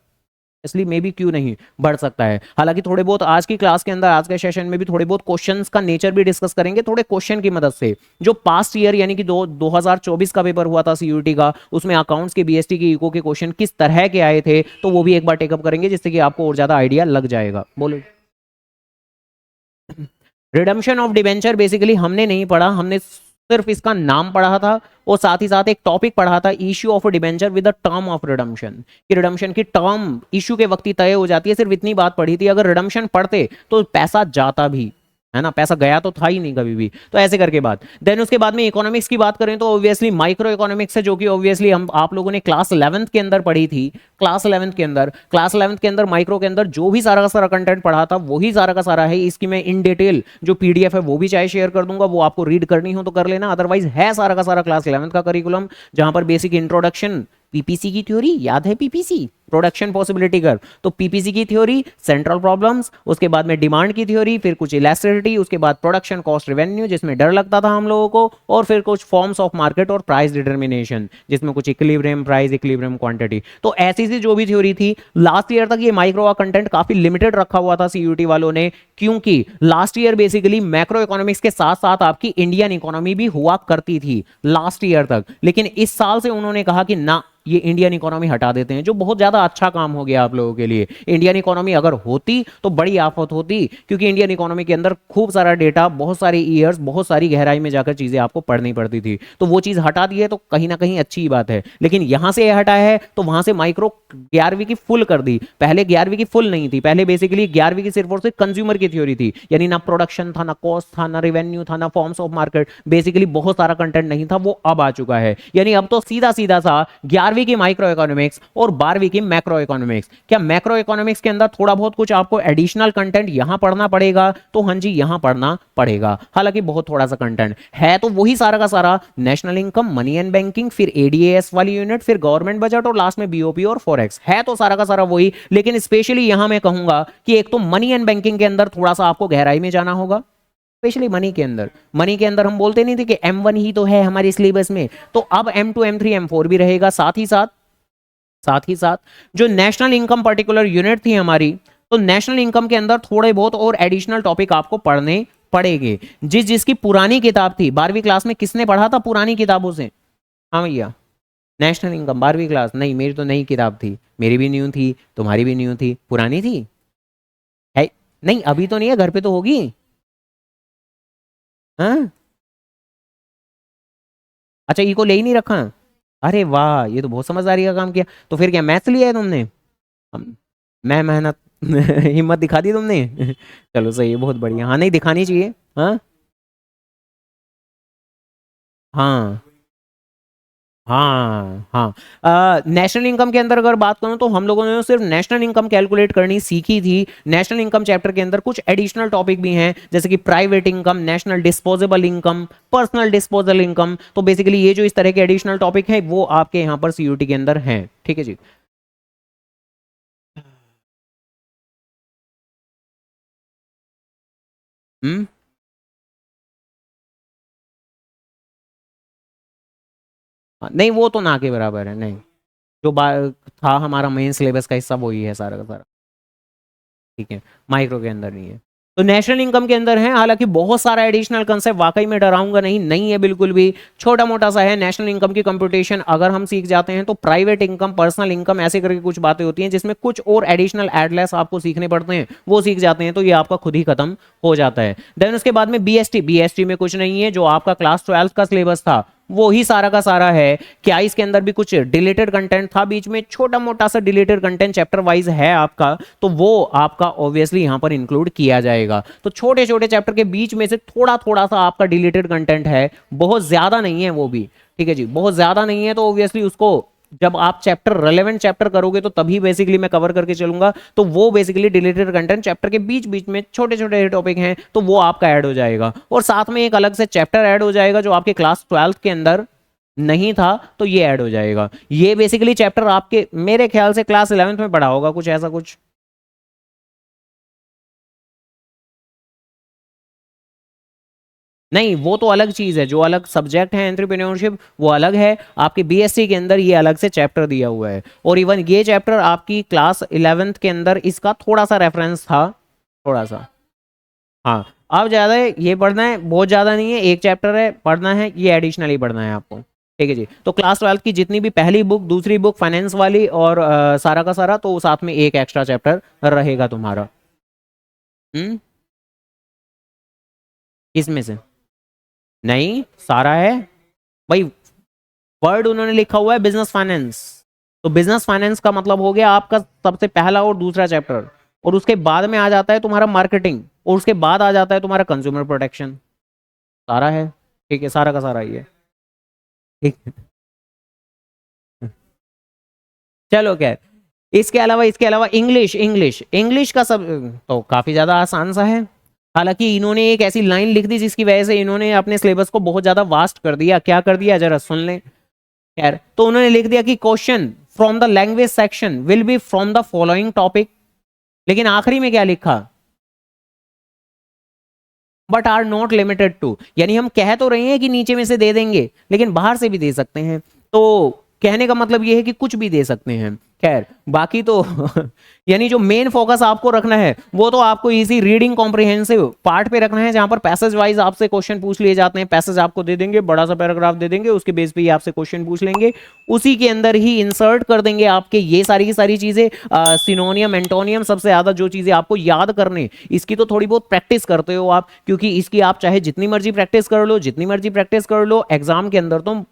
इसलिए मे भी क्यों नहीं बढ़ सकता है। हालांकि थोड़े बहुत आज की क्लास के अंदर, आज के सेशन में भी थोड़े बहुत क्वेश्चंस का नेचर भी डिस्कस करेंगे, थोड़े क्वेश्चन की मदद से जो पास्ट ईयर यानी कि 2024 का पेपर हुआ था सीयूटी का, उसमें अकाउंट्स के बीएसटी के इको के क्वेश्चन किस तरह के आए थे, तो वो भी एक बार टेकअप करेंगे जिससे कि आपको और ज्यादा आइडिया लग जाएगा। बोलो। रिडम्पशन ऑफ डिबेंचर बेसिकली हमने नहीं पढ़ा, हमने सिर्फ इसका नाम पढ़ा था, और साथ ही साथ एक टॉपिक पढ़ा था, issue of debenture with the term of redemption, कि रिडम्पशन की टर्म इश्यू के वक्त ही तय हो जाती है। सिर्फ इतनी बात पढ़ी थी, अगर रिडम्पशन पढ़ते तो पैसा जाता भी, है ना, पैसा गया तो था ही नहीं कभी भी। तो ऐसे करके बात, देन उसके बाद में इकोनॉमिक्स की बात करें तो ऑब्वियसली माइक्रो इकोनॉमिक्स है, जो कि ऑब्वियसली हम आप लोगों ने क्लास 11th के अंदर पढ़ी थी। क्लास 11th के अंदर माइक्रो के अंदर जो भी सारा का सारा कंटेंट पढ़ा था वही सारा का सारा है। इसकी मैं इन डिटेल जो पीडीएफ है वो भी चाहे शेयर कर दूंगा, वो आपको रीड करनी हो तो कर लेना, अदरवाइज है सारा का सारा क्लास 11th का करिकुलम, जहां पर बेसिक इंट्रोडक्शन, पीपीसी की थ्योरी याद है, पीपीसी प्रोडक्शन पॉसिबिलिटी कर, तो पीपीसी की थ्योरी, सेंट्रल प्रॉब्लम्स, उसके बाद में डिमांड की थ्योरी, फिर कुछ इलास्टिसिटी, उसके बाद प्रोडक्शन कॉस्ट रेवेन्यू जिसमें डर लगता था हम लोगों को, और फिर कुछ फॉर्म्स ऑफ मार्केट और प्राइस डिटर्मिनेशन जिसमें कुछ इक्विलिब्रियम प्राइस, इक्विलिब्रियम क्वांटिटी। तो ऐसी सी जो भी थ्योरी थी, लास्ट ईयर तक ये माइक्रो का कंटेंट काफी लिमिटेड रखा हुआ था सीयूटी वालों ने, क्योंकि last year basically macro economics के साथ साथ आपकी इंडियन इकोनॉमी भी हुआ करती थी लास्ट ईयर तक। लेकिन इस साल से उन्होंने कहा कि ना, ये इंडियन इकोनॉमी हटा देते हैं, जो बहुत ज्यादा अच्छा काम हो गया आप लोगों के लिए। इंडियन इकोनॉमी अगर होती तो बड़ी आफत होती, क्योंकि इंडियन इकोनॉमी के अंदर खूब सारा डेटा, बहुत सारी ईयर्स, बहुत सारी गहराई में जाकर चीजें आपको पढ़नी पड़ती थी, तो वो चीज हटा दी है तो कहीं ना कहीं अच्छी बात है। लेकिन यहां से हटा है तो वहां से माइक्रो 11वीं की फुल कर दी, पहले 11वीं की फुल नहीं थी, पहले बेसिकली 11वीं की सिर्फ और सिर्फ कंज्यूमर की थ्योरी थी, यानी ना प्रोडक्शन था, ना कॉस्ट था, ना रेवेन्यू था, ना फॉर्म्स ऑफ मार्केट, बेसिकली बहुत सारा कंटेंट नहीं था, वो अब आ चुका है। यानी अब तो सीधा सीधा सा 11वीं की माइक्रो इकोनॉमिक्स और 12वीं की मैक्रो इकोनॉमिक्स। क्या मैक्रो इकोनॉमिक्स के अंदर थोड़ा बहुत कुछ आपको एडिशनल कंटेंट यहां पढ़ना पड़ेगा? तो हाँ जी, यहां पढ़ना पड़ेगा, हालांकि बहुत थोड़ा सा कंटेंट है, तो वही सारा का सारा national income, money and banking, फिर एडीएएस वाली यूनिट, फिर गवर्नमेंट बजट, और लास्ट में बीओपी और फॉरेक्स है, तो सारा का सारा वही। लेकिन स्पेशली यहां मैं कहूंगा कि एक तो मनी एंड बैंकिंग के अंदर थोड़ा सा आपको गहराई में जाना होगा, स्पेशली मनी के अंदर हम बोलते नहीं थे कि M1 ही तो है हमारे सिलेबस में, तो अब M2 M3 M4 भी रहेगा। साथ ही साथ जो नेशनल इनकम पर्टिकुलर यूनिट थी हमारी, तो नेशनल इनकम के अंदर थोड़े बहुत और एडिशनल टॉपिक आपको पढ़ने पड़ेंगे। जिसकी पुरानी किताब थी 12वीं क्लास में, किसने पढ़ा था पुरानी किताबों से? हाँ भैया, नेशनल इनकम 12वीं क्लास नहीं, मेरी तो नई किताब थी, मेरी भी न्यू थी, तुम्हारी भी न्यू थी, पुरानी थी है। नहीं अभी तो नहीं है, घर पे तो होगी। हाँ, अच्छा इको ले ही नहीं रखा। अरे वाह, ये तो बहुत समझदारी का काम किया। तो फिर क्या मैथ्स लिया है तुमने? मैं मेहनत हिम्मत दिखा दी तुमने। चलो सही है, बहुत बढ़िया। हाँ नहीं, दिखानी चाहिए। हाँ हाँ हाँ हाँ। नेशनल इनकम के अंदर अगर बात करूं तो हम लोगों ने सिर्फ नेशनल इनकम कैलकुलेट करनी सीखी थी। नेशनल इनकम चैप्टर के अंदर कुछ एडिशनल टॉपिक भी हैं, जैसे कि private income, national disposable income, personal disposal income. तो बेसिकली ये जो इस तरह के एडिशनल टॉपिक हैं वो आपके यहाँ पर सीयूटी के अंदर हैं, ठीक है जी। हम्म। नहीं वो तो ना के बराबर है, नहीं। जो था हमारा मेन सिलेबस का हिस्सा वही है सारा का सारा। ठीक है, माइक्रो के अंदर नहीं है। तो नेशनल इनकम के अंदर है, हालांकि बहुत सारा एडिशनल कंसेप्ट, वाकई में डराऊंगा नहीं, नहीं है बिल्कुल भी, छोटा मोटा सा है। नेशनल इनकम की कंप्यूटेशन अगर हम सीख जाते हैं तो प्राइवेट इनकम, पर्सनल इनकम, ऐसे करके कुछ बातें होती हैं जिसमें कुछ और एडिशनल एडलेस आपको सीखने पड़ते हैं, वो सीख जाते हैं तो ये आपका खुद ही खत्म हो जाता है। देन उसके बाद में बीएसटी, बीएसटी में कुछ नहीं है, जो आपका क्लास 12 का सिलेबस था वो ही सारा का सारा है। क्या इसके अंदर भी कुछ डिलीटेड कंटेंट था बीच में, छोटा मोटा सा डिलीटेड कंटेंट चैप्टर वाइज है आपका, तो वो आपका ऑब्वियसली यहां पर इंक्लूड किया जाएगा। तो छोटे छोटे चैप्टर के बीच में से थोड़ा थोड़ा सा आपका डिलीटेड कंटेंट है, बहुत ज्यादा नहीं है वो भी, ठीक है जी, बहुत ज्यादा नहीं है। तो ऑब्वियसली उसको जब आप चैप्टर रेलेवेंट चैप्टर करोगे तो तभी बेसिकली मैं कवर करके चलूंगा। तो वो बेसिकली डिलीटेड कंटेंट चैप्टर के बीच बीच में छोटे छोटे टॉपिक हैं तो वो आपका ऐड हो जाएगा, और साथ में एक अलग से चैप्टर ऐड हो जाएगा जो आपके क्लास 12 के अंदर नहीं था, तो ये ऐड हो जाएगा। ये बेसिकली चैप्टर आपके मेरे ख्याल से क्लास 11th में पढ़ा होगा कुछ ऐसा कुछ। नहीं वो तो अलग चीज है, जो अलग सब्जेक्ट है एंटरप्रेन्योरशिप वो अलग है। आपके बीएससी के अंदर ये अलग से चैप्टर दिया हुआ है, और इवन ये चैप्टर आपकी क्लास 11th के अंदर इसका थोड़ा सा रेफरेंस था, थोड़ा सा। हाँ, अब ज्यादा है ये पढ़ना है, बहुत ज्यादा नहीं है, एक चैप्टर है पढ़ना है, ये एडिशनली पढ़ना है आपको। ठीक है जी, तो क्लास 12 की जितनी भी पहली बुक, दूसरी बुक, फाइनेंस वाली और सारा का सारा, तो साथ में एक एक्स्ट्रा चैप्टर रहेगा तुम्हारा। हम्म, इसमें से नहीं सारा है भाई। वर्ड उन्होंने लिखा हुआ है बिजनेस फाइनेंस, तो बिजनेस फाइनेंस का मतलब हो गया आपका सबसे पहला और दूसरा चैप्टर, और उसके बाद में आ जाता है तुम्हारा मार्केटिंग, और उसके बाद आ जाता है तुम्हारा कंज्यूमर प्रोटेक्शन, सारा है। ठीक है, सारा का सारा ही है। ठीक है, चलो क्या है। इसके अलावा इंग्लिश, इंग्लिश का सब तो काफी ज्यादा आसान सा है। हालांकि इन्होंने एक ऐसी लाइन लिख दी जिसकी वजह से इन्होंने अपने सिलेबस को बहुत ज्यादा वास्ट कर दिया। क्या कर दिया जरा सुन लें। खैर, तो उन्होंने लिख दिया कि question from the language section will be from the following topic, लेकिन आखिरी में क्या लिखा, but are not limited to. यानी हम कह तो रहे हैं कि नीचे में से दे देंगे, लेकिन बाहर से भी दे सकते हैं। तो कहने का मतलब ये है कि कुछ भी दे सकते हैं। खैर बाकी तो यानी जो मेन फोकस आपको रखना है वो तो आपको इजी रीडिंग कॉम्प्रिहेंसिव पार्ट पे रखना है, जहां पर पैसेज वाइज आपसे क्वेश्चन पूछ लिए जाते हैं। पैसेज आपको दे देंगे, बड़ा सा पैराग्राफ दे देंगे, उसके बेस पे ही आपसे क्वेश्चन पूछ लेंगे, उसी के अंदर ही इंसर्ट कर देंगे आपके ये सारी की सारी चीजें। सिनोनियम, एंटोनियम, सबसे ज्यादा जो चीजें आपको याद करने, इसकी तो थोड़ी बहुत प्रैक्टिस करते हो आप, क्योंकि इसकी आप चाहे जितनी मर्जी प्रैक्टिस कर लो, जितनी मर्जी प्रैक्टिस कर लो, एग्जाम के अंदर तो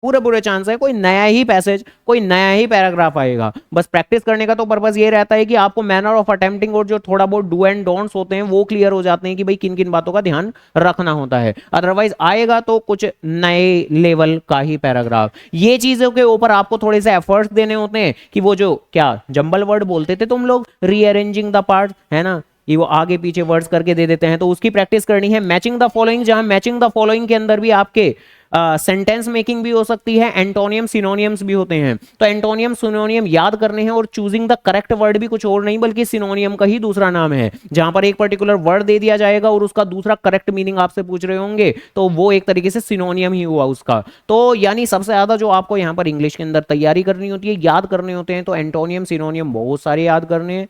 पूरे पूरे चांस है कोई नया ही पैसेज, कोई नया ही पैराग्राफ आएगा। बस प्रैक्टिस करने का तो पर्पस ये रहता है कि आपको मैनर ऑफ अटेम्प्टिंग और जो थोड़ा बहुत डू एंड डोंट्स होते हैं वो क्लियर हो जाते हैं कि भाई किन किन बातों का ध्यान रखना होता है। अदरवाइज आएगा तो कुछ नए लेवल का ही पैराग्राफ। ये चीजों के ऊपर आपको थोड़े से एफर्ट्स देने होते हैं कि वो जो क्या जंबल वर्ड बोलते थे तुम लोग, रीअरेंजिंग द पार्ट, है ना, ये वो आगे पीछे वर्ड्स करके दे देते हैं, तो उसकी प्रैक्टिस करनी है। मैचिंग द फॉलोइंग, जहां मैचिंग द फॉलोइंग के अंदर भी आपके सेंटेंस मेकिंग भी हो सकती है, एंटोनियम सिनोनियम्स भी होते हैं। तो एंटोनियम सिनोनियम याद करने हैं, और चूजिंग द करेक्ट वर्ड भी कुछ और नहीं बल्कि सिनोनियम का ही दूसरा नाम है, जहां पर एक पर्टिकुलर वर्ड दे दिया जाएगा और उसका दूसरा करेक्ट मीनिंग आपसे पूछ रहे होंगे, तो वो एक तरीके से सिनोनियम ही हुआ उसका। तो यानी सबसे ज्यादा जो आपको यहाँ पर इंग्लिश के अंदर तैयारी करनी होती है, याद करने होते हैं, तो एंटोनियम सिनोनियम बहुत सारे याद करने हैं।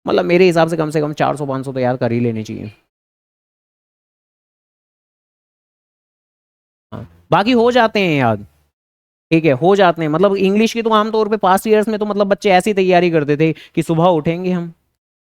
मतलब मेरे हिसाब से कम 400-500 तो याद कर ही लेने चाहिए। हाँ, बाकी हो जाते हैं याद। ठीक है, हो जाते हैं। मतलब इंग्लिश की तो आमतौर पे पास्ट ईयर्स में तो मतलब बच्चे ऐसी तैयारी करते थे कि सुबह उठेंगे हम,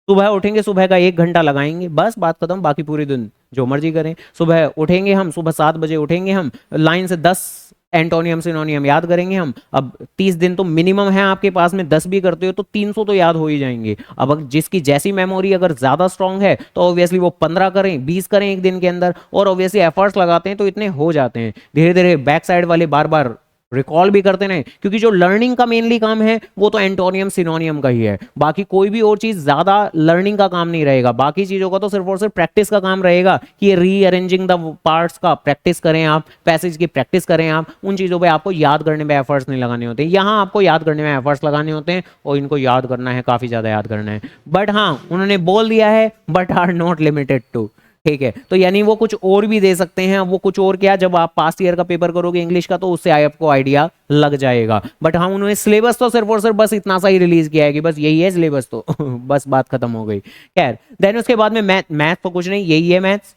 सुबह उठेंगे, सुबह का 1 घंटा लगाएंगे, बस बात खत्म, बाकी पूरे दिन जो मर्जी करें। सुबह उठेंगे हम, सुबह 7 बजे उठेंगे हम, लाइन से 10 एंटोनियम सिनोनियम याद करेंगे हम। अब 30 दिन तो मिनिमम है आपके पास में, 10 भी करते हो तो 300 तो याद हो ही जाएंगे। अब अगर जिसकी जैसी मेमोरी अगर ज्यादा स्ट्रांग है तो ऑब्वियसली वो 15 करें, 20 करें एक दिन के अंदर, और ऑब्वियसली एफर्ट्स लगाते हैं तो इतने हो जाते हैं। धीरे धीरे बैक साइड वाले बार बार रिकॉल भी करते रहे, क्योंकि जो लर्निंग का मेनली काम है वो तो एंटोनियम सिनोनियम का ही है। बाकी कोई भी और चीज ज्यादा लर्निंग का काम नहीं रहेगा, बाकी चीजों का तो सिर्फ और सिर्फ प्रैक्टिस का काम रहेगा कि ये रीअरेंजिंग द पार्ट्स का प्रैक्टिस करें आप, पैसेज की प्रैक्टिस करें आप। उन चीजों पे आपको याद करने में एफर्ट्स नहीं लगाने होते, यहाँ आपको याद करने में एफर्ट्स लगाने होते हैं, और इनको याद करना है, काफी ज्यादा याद करना है। बट हाँ, उन्होंने बोल दिया है but are not limited to. ठीक है, तो यानी वो कुछ और भी दे सकते हैं। वो कुछ और क्या, जब आप पास्ट ईयर का पेपर करोगे इंग्लिश का तो उससे आपको आइडिया लग जाएगा। बट हाँ, उन्होंने सिलेबस तो सिर्फ और सिर्फ बस इतना सा ही रिलीज किया है कि बस यही है सिलेबस तो बस बात खत्म हो गई। खैर, देन उसके बाद में मैथ तो कुछ नहीं, यही है मैथ्स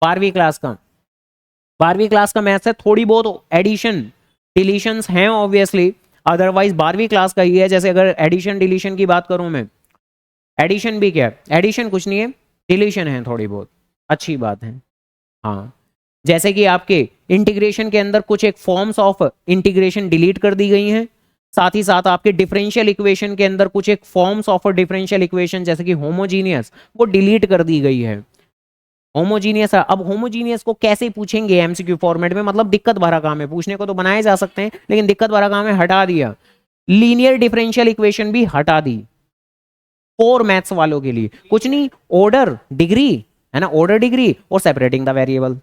12वीं क्लास का। 12वीं क्लास का मैथ्स है, थोड़ी बहुत एडिशन डिलीशंस हैं ऑब्वियसली, अदरवाइज 12वीं क्लास का ही है। जैसे अगर एडिशन डिलीशन की बात करूं मैं, एडिशन भी क्या है, एडिशन कुछ नहीं है, डिलीशन है थोड़ी बहुत, अच्छी बात है। हाँ, जैसे कि आपके इंटीग्रेशन के अंदर कुछ एक फॉर्म्स ऑफ इंटीग्रेशन डिलीट कर दी गई हैं, साथ ही साथ आपके डिफरेंशियल इक्वेशन के अंदर कुछ एक फॉर्म्स ऑफ डिफरेंशियल इक्वेशन जैसे कि होमोजीनियस वो डिलीट कर दी गई है। होमोजीनियस, अब होमोजीनियस को कैसे पूछेंगे एमसीक्यू फॉर्मेट में, मतलब दिक्कत भरा काम है, पूछने को तो बनाए जा सकते हैं लेकिन दिक्कत भरा काम है, हटा दिया। लीनियर डिफरेंशियल इक्वेशन भी हटा दी कोर मैथ्स वालों के लिए, कुछ नहीं, ऑर्डर डिग्री है ना, ऑर्डर डिग्री और सेपरेटिंग द वेरिएबल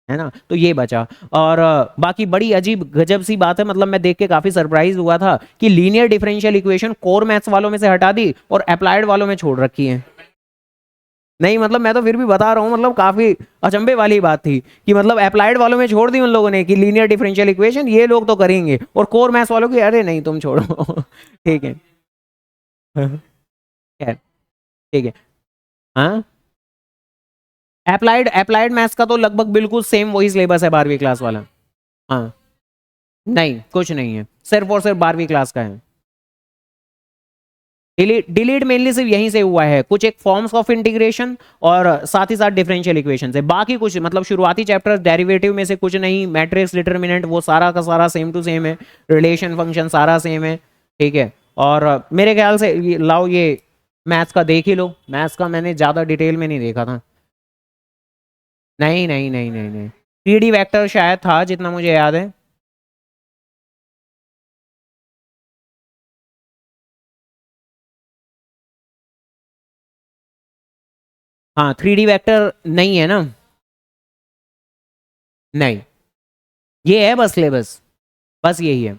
है ना, तो ये बचा। और बाकी बड़ी अजीब गजब सी बात है, मतलब मैं देख के काफी सरप्राइज हुआ था कि linear differential equation core maths वालों में से हटा दी और अप्लाइड वालों में छोड़ रखी है। नहीं मतलब मैं तो फिर भी बता रहा हूँ, मतलब काफी अचंभे वाली बात थी कि मतलब अप्लाइड वालों में छोड़ दी उन लोगों ने कि लीनियर डिफरेंशियल इक्वेशन ये लोग तो करेंगे, और कोर मैथ्स वालों की अरे नहीं तुम छोड़ो ठीक है खैर, ठीक है। हाँ, अप्लाइड अप्लाइड मैथ्स का तो लगभग बिल्कुल सेम वही सिलेबस है 12वीं क्लास वाला। हाँ, नहीं कुछ नहीं है, सिर्फ और सिर्फ 12वीं क्लास का है। डिलीट डिलीट मेनली सिर्फ यहीं से हुआ है, कुछ एक फॉर्म्स ऑफ इंटीग्रेशन और साथ ही साथ डिफरेंशियल इक्वेशन से, बाकी कुछ मतलब शुरुआती चैप्टर डेरिवेटिव में से कुछ नहीं, मैट्रिक्स डिटर्मिनेंट वो सारा का सारा सेम टू सेम है, रिलेशन फंक्शन सारा सेम है। ठीक है, और मेरे ख्याल से लाओ ये मैथ्स का देख ही लो, मैथ्स का मैंने ज़्यादा डिटेल में नहीं देखा था। नहीं नहीं नहीं नहीं नहीं, 3D वेक्टर शायद था जितना मुझे याद है। हाँ, 3D वेक्टर नहीं है ना, नहीं, ये है बस सिलेबस, बस यही है।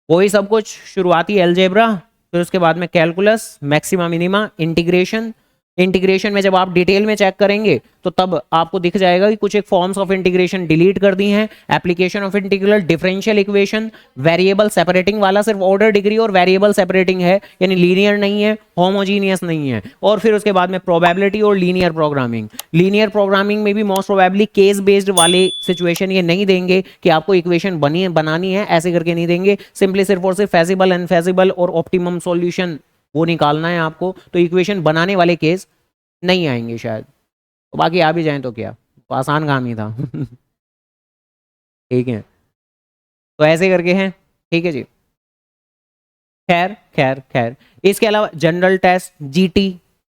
वही सब कुछ, शुरुआती अलजेब्रा, फिर उसके बाद में calculus, maxima minima, integration. Integration में जब आप डिटेल में चेक करेंगे तो तब आपको दिख जाएगा कि कुछ एक फॉर्म्स ऑफ इंटीग्रेशन डिलीट कर दी हैं, application of integral, differential equation, variable separating वाला सिर्फ ऑर्डर डिग्री और वेरिएबल सेपरेटिंग है, यानी लीनियर नहीं है, होमोजीनियस नहीं है। और फिर उसके बाद में प्रोबेबिलिटी और लीनियर प्रोग्रामिंग। लीनियर प्रोग्रामिंग में भी मोस्ट प्रोबेबली केस बेस्ड वाले सिचुएशन ये नहीं देंगे कि आपको इक्वेशन बनी बनानी है, ऐसे करके नहीं देंगे, सिंपली सिर्फ और सिर्फ फेजिबल, अनफेजिबल और ऑप्टिमम सॉल्यूशन वो निकालना है आपको, तो इक्वेशन बनाने वाले केस नहीं आएंगे शायद, तो बाकी आ भी जाएं तो क्या, तो आसान काम ही था ठीक है, तो ऐसे करके हैं। ठीक है जी, खैर खैर खैर, इसके अलावा जनरल टेस्ट जीटी,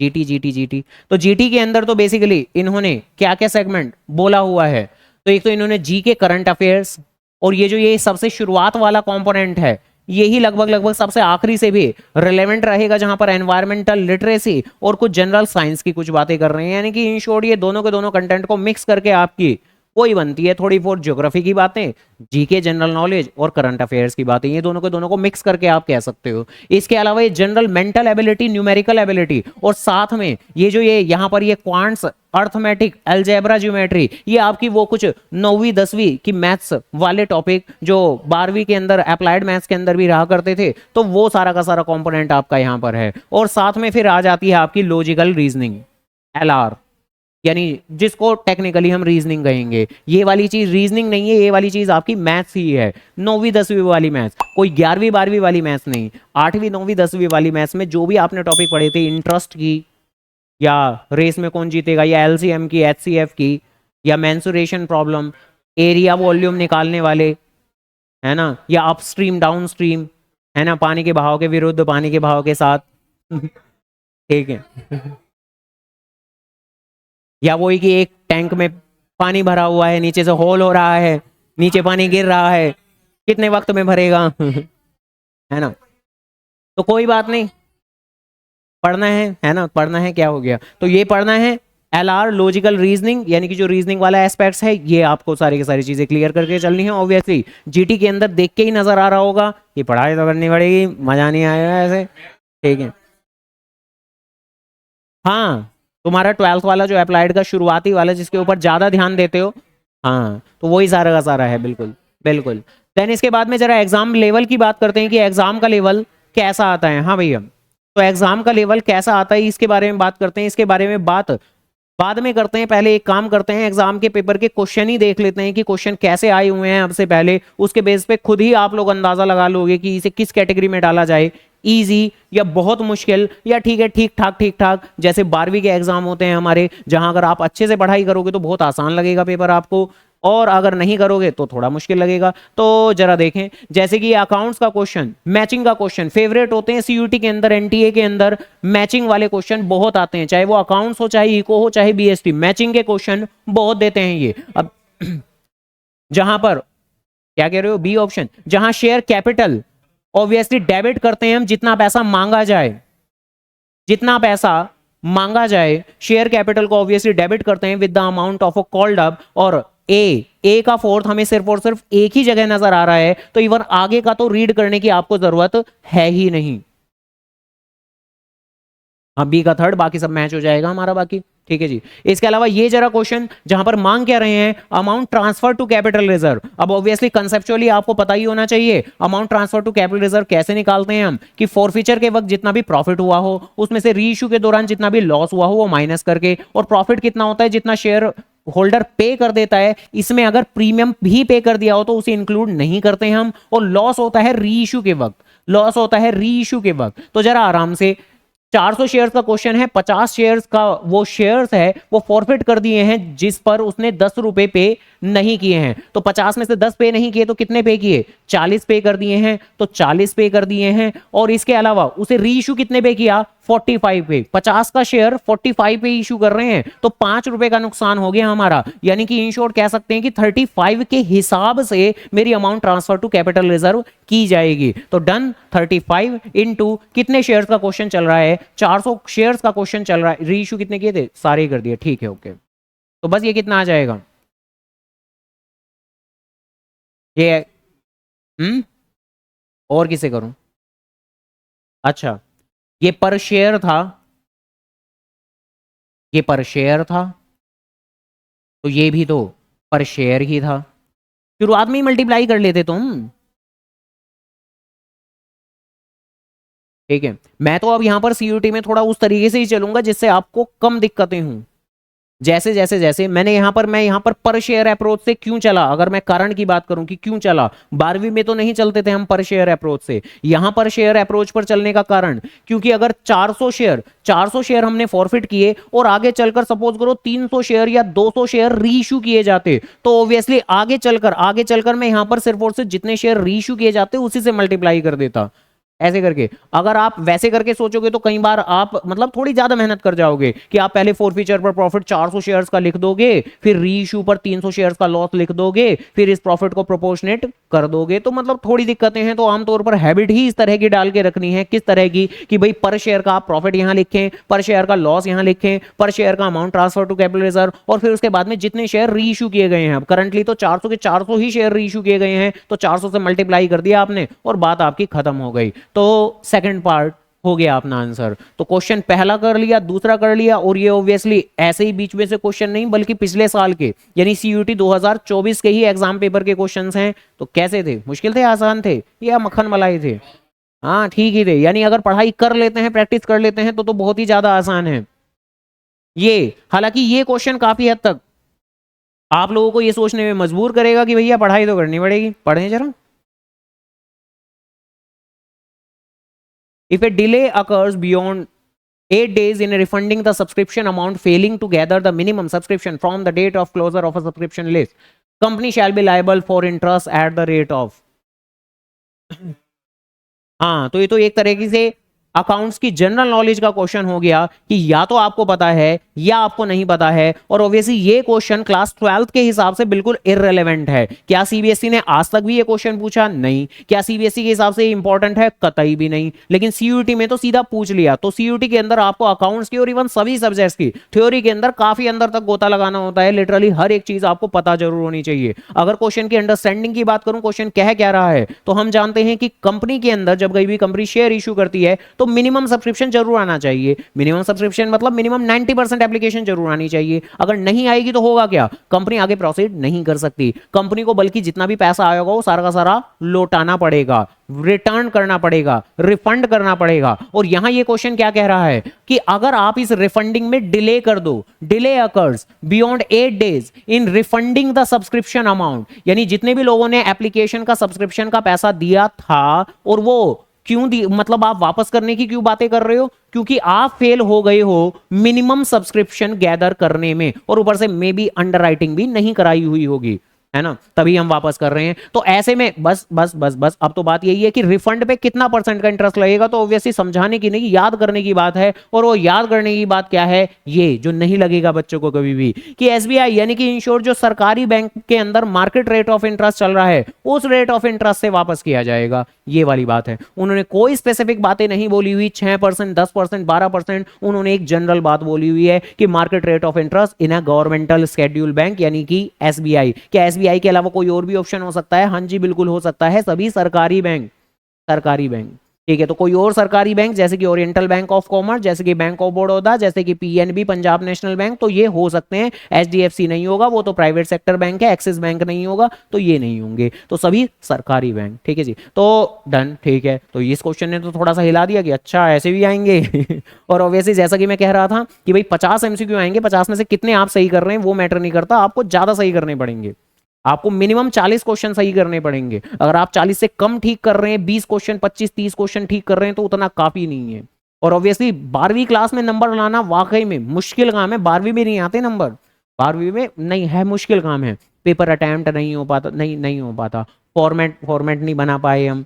जीटी तो जीटी के अंदर तो बेसिकली इन्होंने क्या क्या सेगमेंट बोला हुआ है, तो एक तो इन्होंने जी के करंट अफेयर्स, और ये जो ये सबसे शुरुआत वाला कंपोनेंट है यही लगभग लगभग सबसे आखिरी से भी रिलेवेंट रहेगा, जहां पर एनवायरमेंटल लिटरेसी और कुछ जनरल साइंस की कुछ बातें कर रहे हैं, यानी कि इन शॉर्ट ये दोनों के दोनों कंटेंट को मिक्स करके आपकी वही बनती है, थोड़ी बहुत ज्योग्राफी की बातें, जीके जनरल नॉलेज और करंट अफेयर्स की बातें, ये दोनों के दोनों को मिक्स करके आप कह सकते हो। इसके अलावा ये general mental ability, numerical ability, और साथ में ये जो ये यहाँ पर ये क्वांट्स, अर्थमेटिक, अलजेब्रा, ज्योमेट्री, ये आपकी वो कुछ 9वीं 10वीं की मैथ्स वाले टॉपिक जो 12वीं के अंदर अप्लाइड मैथ्स के अंदर भी रहा करते थे, तो वो सारा का सारा कंपोनेंट आपका यहाँ पर है। और साथ में फिर आ जाती है आपकी लॉजिकल रीजनिंग, एलआर, यानी जिसको टेक्निकली हम रीजनिंग कहेंगे, ये वाली चीज रीजनिंग नहीं है, ये वाली चीज आपकी मैथ्स ही है, 9वीं 10वीं वाली मैथ्स, कोई 11वीं 12वीं वाली मैथ्स नहीं, 8वीं 9वीं 10वीं वाली मैथ्स में जो भी आपने टॉपिक पढ़े थे, इंटरेस्ट की, या रेस में कौन जीतेगा, या एलसीएम की, एचसीएफ की, या मेंसुरेशन प्रॉब्लम, एरिया वॉल्यूम निकालने वाले, है ना, या अपस्ट्रीम डाउन स्ट्रीम, है ना, पानी के बहाव के विरुद्ध, पानी के बहाव के साथ ठीक है या वही कि एक टैंक में पानी भरा हुआ है, नीचे से होल हो रहा है, नीचे पानी गिर रहा है, कितने वक्त में भरेगा है ना, तो कोई बात नहीं, पढ़ना है ना, पढ़ना है, क्या हो गया, तो ये पढ़ना है। एलआर लॉजिकल रीजनिंग, यानी कि जो रीजनिंग वाला एस्पेक्ट्स है ये आपको सारी की सारी चीजें क्लियर करके चलनी है। ऑब्वियसली जीटी के अंदर देख के ही नजर आ रहा होगा कि पढ़ाई तो करनी पड़ेगी, मजा नहीं आएगा ऐसे, ठीक है। हाँ, तुम्हारा 12th वाला जो अप्लाइड का शुरुआती वाला जिसके ऊपर ज्यादा ध्यान देते हो, हाँ तो वही सारा का सारा है, बिल्कुल बिल्कुल। देन इसके बाद में जरा एग्जाम लेवल की बात करते हैं कि एग्जाम का लेवल कैसा आता है। हाँ भैया, तो एग्जाम का लेवल कैसा आता है इसके बारे में बात करते हैं। इसके बारे में बात बाद में करते हैं, पहले एक काम करते हैं, एग्जाम के पेपर के क्वेश्चन ही देख लेते हैं कि क्वेश्चन कैसे आए हुए हैं अब से पहले। उसके बेस पे खुद ही आप लोग अंदाजा लगा लोगे कि इसे किस कैटेगरी में डाला जाए, इजी या बहुत मुश्किल या ठीक है ठीक ठाक। जैसे 12वीं के एग्जाम होते हैं हमारे, जहां अगर आप अच्छे से पढ़ाई करोगे तो बहुत आसान लगेगा पेपर आपको, और अगर नहीं करोगे तो थोड़ा मुश्किल लगेगा। तो जरा देखें, जैसे कि अकाउंट्स का क्वेश्चन, मैचिंग का क्वेश्चन फेवरेट होते हैं सीयूटी के अंदर, एनटीए के अंदर मैचिंग वाले क्वेश्चन बहुत आते हैं, चाहे वो अकाउंट्स हो, चाहे इको हो, चाहे बीएसटी, मैचिंग के क्वेश्चन बहुत देते हैं ये। अब जहां पर क्या कह रहे हो, बी ऑप्शन, जहां शेयर कैपिटल ऑब्वियसली डेबिट करते हैं हम, जितना पैसा मांगा जाए, जितना पैसा मांगा जाए शेयर कैपिटल को ऑब्वियसली डेबिट करते हैं with the amount of a called up. और ए का फोर्थ हमें सिर्फ और सिर्फ एक ही जगह नजर आ रहा है, तो इवन आगे का तो रीड करने की आपको जरूरत है ही नहीं। हाँ बी का थर्ड, बाकी सब मैच हो जाएगा हमारा बाकी, ठीक है जी। इसके अलावा ये जरा क्वेश्चन जहां पर मांग क्या रहे हैं, amount transfer to capital reserve. अब ऑब्वियसली कंसेप्चुअली आपको पता ही होना चाहिए amount transfer to capital reserve कैसे निकालते हैं हम, कि फॉरफीचर के वक्त जितना भी प्रॉफिट हुआ हो उसमें से रीइश्यू के दौरान जितना भी लॉस हुआ हो वो माइनस करके, और प्रॉफिट कितना होता है जितना शेयर होल्डर पे कर देता है, इसमें अगर प्रीमियम भी पे कर दिया हो तो उसे इंक्लूड नहीं करते हैं हम, और लॉस होता है रीइश्यू के वक्त, लॉस होता है रीइश्यू के वक्त। तो जरा आराम से, 400 शेयर्स का क्वेश्चन है, 50 शेयर्स का वो शेयर्स है वो फॉरफिट कर दिए हैं जिस पर उसने 10 रुपए पे नहीं किए हैं। तो 50 में से 10 पे नहीं किए तो कितने पे किए, 40 पे कर दिए हैं, तो 40 पे कर दिए हैं। और इसके अलावा उसे रीइश्यू कितने पे किया, 45 पे, 50 का शेयर 45 पे इशू कर रहे हैं, तो 5 रुपए का नुकसान हो गया हमारा। यानी कि इन शॉर्ट कह सकते हैं कि 35 के हिसाब से मेरी amount transfer to capital reserve की जाएगी। तो डन, 35 इंटू कितने शेयर्स का क्वेश्चन चल रहा है, 400 शेयर्स का क्वेश्चन चल रहा है, रीइश्यू कितने किए थे, सारे कर दिए, ठीक है ओके। तो बस ये कितना आ जाएगा, ये और किसे करूं, अच्छा ये पर शेयर था, ये पर शेयर था, तो ये भी तो पर शेयर ही था, शुरुआत में ही मल्टीप्लाई कर लेते तुम, ठीक है। मैं तो अब यहां पर सीयूटी में थोड़ा उस तरीके से ही चलूंगा जिससे आपको कम दिक्कतें हों। जैसे जैसे जैसे मैंने यहां पर शेयर अप्रोच से क्यों चला, अगर मैं कारण की बात करूं कि क्यों चला, 12वीं में तो नहीं चलते थे हम पर शेयर अप्रोच से, यहां पर शेयर अप्रोच पर चलने का कारण, क्योंकि अगर 400 शेयर हमने फॉरफिट किए और आगे चलकर सपोज करो 300 शेयर या 200 शेयर रीइश्यू किए जाते, तो ऑब्वियसली आगे चलकर मैं यहां पर सिर्फ और सिर्फ जितने शेयर रीइश्यू किए जाते उसी से मल्टीप्लाई कर देता, ऐसे करके। अगर आप वैसे करके सोचोगे तो कई बार आप मतलब थोड़ी ज्यादा मेहनत कर जाओगे कि आप पहले फॉरफीचर पर प्रॉफिट 400 शेयर्स का लिख दोगे, फिर रीइश्यू पर 300 शेयर्स का लॉस लिख दोगे, फिर इस प्रॉफिट को प्रोपोर्शनेट कर दोगे, तो मतलब थोड़ी दिक्कतें हैं। तो आमतौर पर हैबिट ही इस तरह की डाल के रखनी है, किस तरह की, कि भाई पर शेयर का आप प्रॉफिट यहां लिखें, पर शेयर का लॉस यहां लिखें, पर शेयर का amount transfer to capital reserve, और फिर उसके बाद में जितने शेयर रीइश्यू किए गए हैं, अब करंटली तो 400 के 400 ही शेयर रीइश्यू किए गए हैं, तो 400 से मल्टीप्लाई कर दिया आपने और बात आपकी खत्म हो गई। तो सेकंड पार्ट हो गया अपना आंसर। तो क्वेश्चन पहला कर लिया, दूसरा कर लिया, और ये ऑब्वियसली ऐसे ही बीच में से क्वेश्चन नहीं बल्कि पिछले साल के यानी सीयूटी 2024 के ही एग्जाम पेपर के क्वेश्चंस हैं। तो कैसे थे, मुश्किल थे, आसान थे, या मक्खन मलाई थे, हाँ ठीक ही थे। यानी अगर पढ़ाई कर लेते हैं, प्रैक्टिस कर लेते हैं तो बहुत ही ज्यादा आसान है ये। हालांकि ये क्वेश्चन काफी हद तक आप लोगों को ये सोचने में मजबूर करेगा कि भैया पढ़ाई तो करनी पड़ेगी, पढ़ें जरा। If a delay occurs beyond 8 days in refunding the subscription amount, failing to gather the minimum subscription from the date of closure of a subscription list, company shall be liable for interest at the rate of। हाँ तो ये तो एक तरीके से accounts की general knowledge का question हो गया कि या तो आपको पता है या आपको नहीं पता है। और ऑब्वियसली ये क्वेश्चन क्लास 12th के हिसाब से बिल्कुल इररिलेवेंट है। क्या सीबीएसई ने आज तक भी ये क्वेश्चन पूछा? नहीं। क्या सीबीएसई के हिसाब से इंपॉर्टेंट है? कतई भी नहीं। लेकिन सीयूटी में तो सीधा पूछ लिया। तो सीयूटी के अंदर आपको अकाउंट्स की और इवन सभी सब्जेक्ट्स की थ्योरी के अंदर काफी अंदर तक गोता लगाना होता है। लिटरली हर एक चीज आपको पता जरूर होनी चाहिए। अगर क्वेश्चन की अंडरस्टैंडिंग की बात करूं, क्वेश्चन कह क्या रहा है, तो हम जानते हैं कि कंपनी के अंदर जब कोई भी कंपनी शेयर इशू करती है तो मिनिमम सब्सक्रिप्शन जरूर आना चाहिए। मिनिमम सब्सक्रिप्शन मतलब मिनिमम 90% एप्लीकेशन जरूर आनी चाहिए। अगर नहीं आएगी तो होगा क्या, कंपनी आगे प्रोसीड नहीं कर सकती। कंपनी को बल्कि जितना भी पैसा आएगा वो सारा का सारा लौटाना पड़ेगा, रिटर्न करना पड़ेगा, रिफंड करना पड़ेगा। और यहां ये क्वेश्चन क्या कह रहा है कि अगर आप इस रिफंडिंग में डिले कर दो, delay occurs beyond 8 days in refunding the subscription amount, यानी जितने भी लोगों ने एप्लीकेशन का सब्सक्रिप्शन का पैसा दिया था और वो क्यों दी, मतलब आप वापस करने की क्यों बातें कर रहे हो, क्योंकि आप फेल हो गए हो मिनिमम सब्सक्रिप्शन गैदर करने में, और ऊपर से मे बी अंडरराइटिंग भी नहीं कराई हुई होगी, है ना, तभी हम वापस कर रहे हैं। तो ऐसे में बस बस बस बस अब तो बात यही है कि रिफंड पे कितना परसेंट का इंटरेस्ट लगेगा, तो ऑब्वियसली समझाने की नहीं, याद करने की बात है। और वो याद करने की बात क्या है, ये जो नहीं लगेगा बच्चों को कभी भी, कि एसबीआई यानी कि इंश्योर जो सरकारी बैंक के अंदर मार्केट रेट ऑफ इंटरेस्ट चल रहा है उस रेट ऑफ इंटरेस्ट से वापस किया जाएगा, ये वाली बात है। उन्होंने कोई स्पेसिफिक बातें नहीं बोली हुई, 6%, 10%, 12%, उन्होंने एक जनरल बात बोली हुई है कि market rate of interest in a governmental schedule bank यानी कि एसबीआई। क्या एसबीआई के अलावा कोई और भी ऑप्शन हो सकता है? हाँ जी बिल्कुल हो सकता है, सभी सरकारी बैंक, सरकारी बैंक, ठीक है। तो कोई और सरकारी बैंक जैसे कि ओरिएंटल बैंक ऑफ कॉमर्स, जैसे कि बैंक ऑफ बड़ौदा, जैसे कि पीएनबी पंजाब नेशनल बैंक, तो ये हो सकते हैं। एचडीएफसी नहीं होगा, वो तो प्राइवेट सेक्टर बैंक है। एक्सिस बैंक नहीं होगा, तो ये नहीं होंगे। तो सभी सरकारी बैंक, ठीक है जी। तो डन, ठीक है। तो इस क्वेश्चन ने तो थोड़ा सा हिला दिया कि अच्छा ऐसे भी आएंगे और ऑब्वियसली जैसा कि मैं कह रहा था कि भाई 50 एमसीक्यू आएंगे, 50 में से कितने आप सही कर रहे हैं वो मैटर नहीं करता, आपको ज्यादा सही करने पड़ेंगे। आपको मिनिमम 40 क्वेश्चन सही करने पड़ेंगे। अगर आप 40 से कम ठीक कर रहे हैं, 20 क्वेश्चन, 25, 30 क्वेश्चन ठीक कर रहे हैं, तो उतना काफी नहीं है। और ऑब्वियसली 12वीं क्लास में नंबर लाना वाकई में मुश्किल काम है। 12वीं में नहीं आते नंबर, 12वीं में नहीं है, मुश्किल काम है। पेपर अटेम्प्ट नहीं हो पाता, नहीं हो पाता। फॉर्मेट फॉर्मेट नहीं बना पाए हम,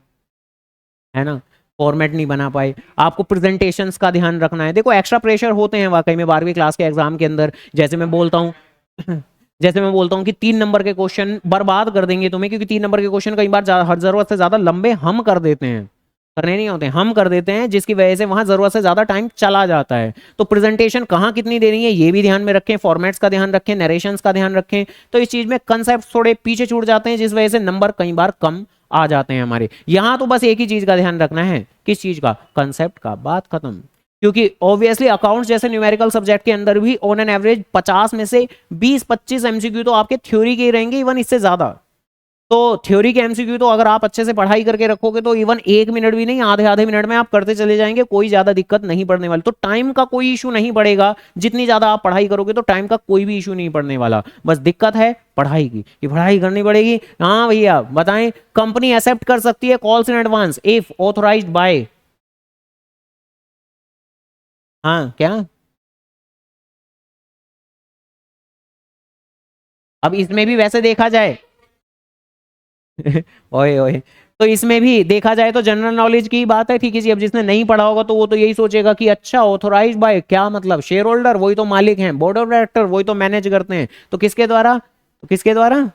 है ना, फॉर्मेट नहीं बना पाए। आपको प्रेजेंटेशंस का ध्यान रखना है। देखो एक्स्ट्रा प्रेशर होते हैं वाकई में 12वीं क्लास के एग्जाम के अंदर। जैसे मैं बोलता हूँ जैसे मैं बोलता हूँ कि 3 नंबर के क्वेश्चन बर्बाद कर देंगे तुम्हें, क्योंकि 3 नंबर के क्वेश्चन कई बार हर जरूरत से ज्यादा लंबे हम कर देते हैं, करने नहीं होते, हम कर देते हैं, जिसकी वजह से वहां जरूरत से ज्यादा टाइम चला जाता है। तो प्रेजेंटेशन कहाँ कितनी देनी है ये भी ध्यान में रखें, फॉर्मेट्स का ध्यान रखें, नरेशंस का ध्यान रखें। तो इस चीज में कंसेप्ट थोड़े पीछे छूट जाते हैं, जिस वजह से नंबर कई बार कम आ जाते हैं हमारे। यहां तो बस एक ही चीज का ध्यान रखना है, किस चीज का, कंसेप्ट का, बात खत्म। क्योंकि ऑब्वियसली अकाउंट्स जैसे न्यूमेरिकल सब्जेक्ट के अंदर भी ऑन एन एवरेज 50 में से 20-25 एमसीक्यू तो आपके थ्योरी के ही रहेंगे, इवन इससे ज्यादा। तो थ्योरी के एमसीक्यू तो अगर आप अच्छे से पढ़ाई करके रखोगे तो इवन 1 मिनट भी नहीं, आधे आधे मिनट में आप करते चले जाएंगे, कोई ज्यादा दिक्कत नहीं पड़ने वाली। तो टाइम का कोई इशू नहीं पड़ेगा, जितनी ज्यादा आप पढ़ाई करोगे तो टाइम का कोई भी इशू नहीं पड़ने वाला। बस दिक्कत है पढ़ाई की, कि पढ़ाई करनी पड़ेगी। हाँ भैया बताएं, कंपनी एक्सेप्ट कर सकती है calls in advance if authorised by, हाँ क्या, अब इसमें भी वैसे देखा जाए ओए ओए, तो इसमें भी देखा जाए तो जनरल नॉलेज की बात है, ठीक है जी। अब जिसने नहीं पढ़ा होगा तो वो तो यही सोचेगा कि अच्छा ऑथोराइज बाय क्या मतलब, शेयर होल्डर वही तो मालिक हैं, बोर्ड ऑफ डायरेक्टर वही तो मैनेज करते हैं, तो किसके द्वारा, तो किसके द्वारा,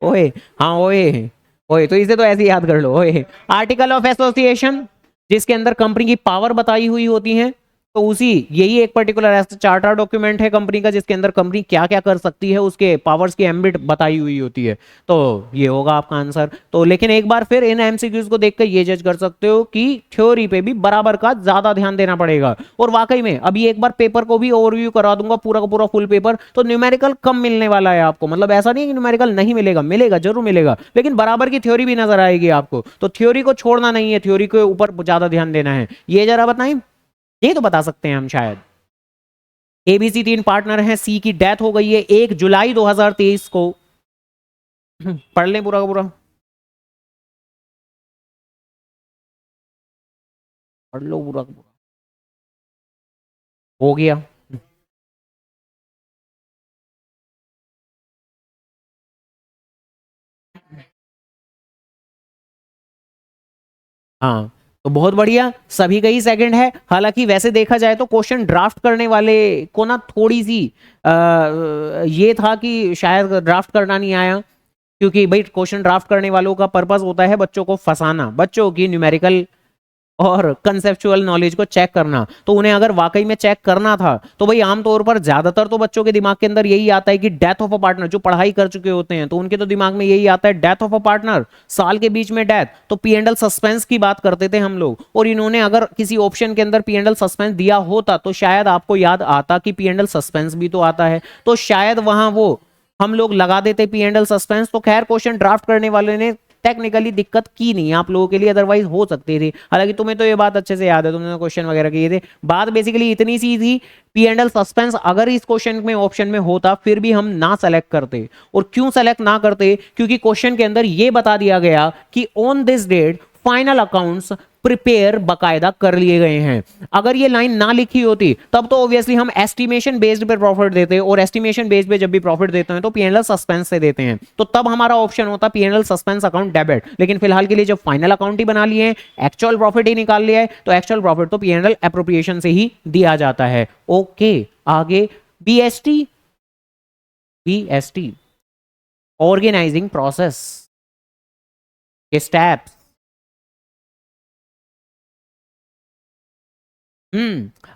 ओए, हाँ ओए, ओए तो इसे तो ऐसे ही याद कर लो, ओए आर्टिकल ऑफ एसोसिएशन, जिसके अंदर कंपनी की पावर बताई हुई होती है। तो उसी, यही एक पर्टिकुलर ऐसा चार्टर डॉक्यूमेंट है कंपनी का, जिसके अंदर कंपनी क्या क्या कर सकती है, उसके पावर्स की एम्बिट बताई हुई होती है। तो ये होगा आपका आंसर। तो लेकिन एक बार फिर इन एमसीक्यूज को देखकर ये जज कर सकते हो कि थ्योरी पे भी बराबर का ज्यादा ध्यान देना पड़ेगा। और वाकई में अभी एक बार पेपर को भी ओवरव्यू करा दूंगा, पूरा का पूरा फुल पेपर, तो न्यूमेरिकल कम मिलने वाला है आपको। मतलब ऐसा नहीं है कि न्यूमेरिकल नहीं मिलेगा, मिलेगा जरूर मिलेगा, लेकिन बराबर की थ्योरी भी नजर आएगी आपको। तो थ्योरी को छोड़ना नहीं है, थ्योरी के ऊपर ज्यादा ध्यान देना है। ये जरा बताएं, ये तो बता सकते हैं हम शायद। एबीसी 3 पार्टनर हैं, सी की डेथ हो गई है 1 जुलाई 2023 को। पढ़ लें पूरा का पूरा, पढ़ लो पूरा का पूरा, हो गया। हाँ तो बहुत बढ़िया, सभी का ही सेकंड है। हालांकि वैसे देखा जाए तो क्वेश्चन ड्राफ्ट करने वाले को ना थोड़ी सी ये था कि शायद ड्राफ्ट करना नहीं आया, क्योंकि भाई क्वेश्चन ड्राफ्ट करने वालों का पर्पस होता है बच्चों को फंसाना, बच्चों की न्यूमेरिकल और कंसेप्चुअल नॉलेज को चेक करना। तो उन्हें अगर वाकई में चेक करना था तो भाई आमतौर पर ज्यादातर तो बच्चों के दिमाग के अंदर यही आता है कि डेथ ऑफ अ पार्टनर, जो पढ़ाई कर चुके होते हैं तो उनके तो दिमाग में यही आता है डेथ ऑफ अ पार्टनर, साल के बीच में डेथ, तो पी एंड एल सस्पेंस की बात करते थे हम लोग। और इन्होंने अगर किसी ऑप्शन के अंदर पी एंड एल सस्पेंस दिया होता तो शायद आपको याद आता कि पी एंड एल सस्पेंस भी तो आता है, तो शायद वहां वो हम लोग लगा देते पी एंड एल सस्पेंस। तो खैर क्वेश्चन ड्राफ्ट करने वाले ने टेक्निकली दिक्कत की नहीं आप लोगों के लिए, अदरवाइज हो सकती थी। हालांकि तुम्हें तो ये बात अच्छे से याद है, तुमने क्वेश्चन वगैरह किए थे। बात बेसिकली इतनी सी थी, पी एंड एल सस्पेंस अगर इस क्वेश्चन में ऑप्शन में होता फिर भी हम ना सेलेक्ट करते। और क्यों सेलेक्ट ना करते, क्योंकि क्वेश्चन के अंदर ये बता दिया गया कि on this date final accounts prepare बकायदा कर लिए गए हैं। अगर ये लाइन ना लिखी होती तब तो ऑब्वियसली हम एस्टिमेशन बेस्ड पे प्रॉफिट देते, और एस्टिमेशन बेस्ड पे जब भी प्रॉफिट देते हैं तो पीएनएल सस्पेंस से देते हैं, तो तब हमारा ऑप्शन होता पीएनएल सस्पेंस अकाउंट डेबिट। लेकिन फिलहाल के लिए जब फाइनल अकाउंट ही बना लिए हैं, एक्चुअल प्रॉफिट ही निकाल लिया है, तो एक्चुअल प्रॉफिट तो पीएनएल एप्रोप्रिएशन से ही दिया जाता है। ओके, आगे बीएसटी। बीएसटी ऑर्गेनाइजिंग प्रोसेस के स्टेप्स।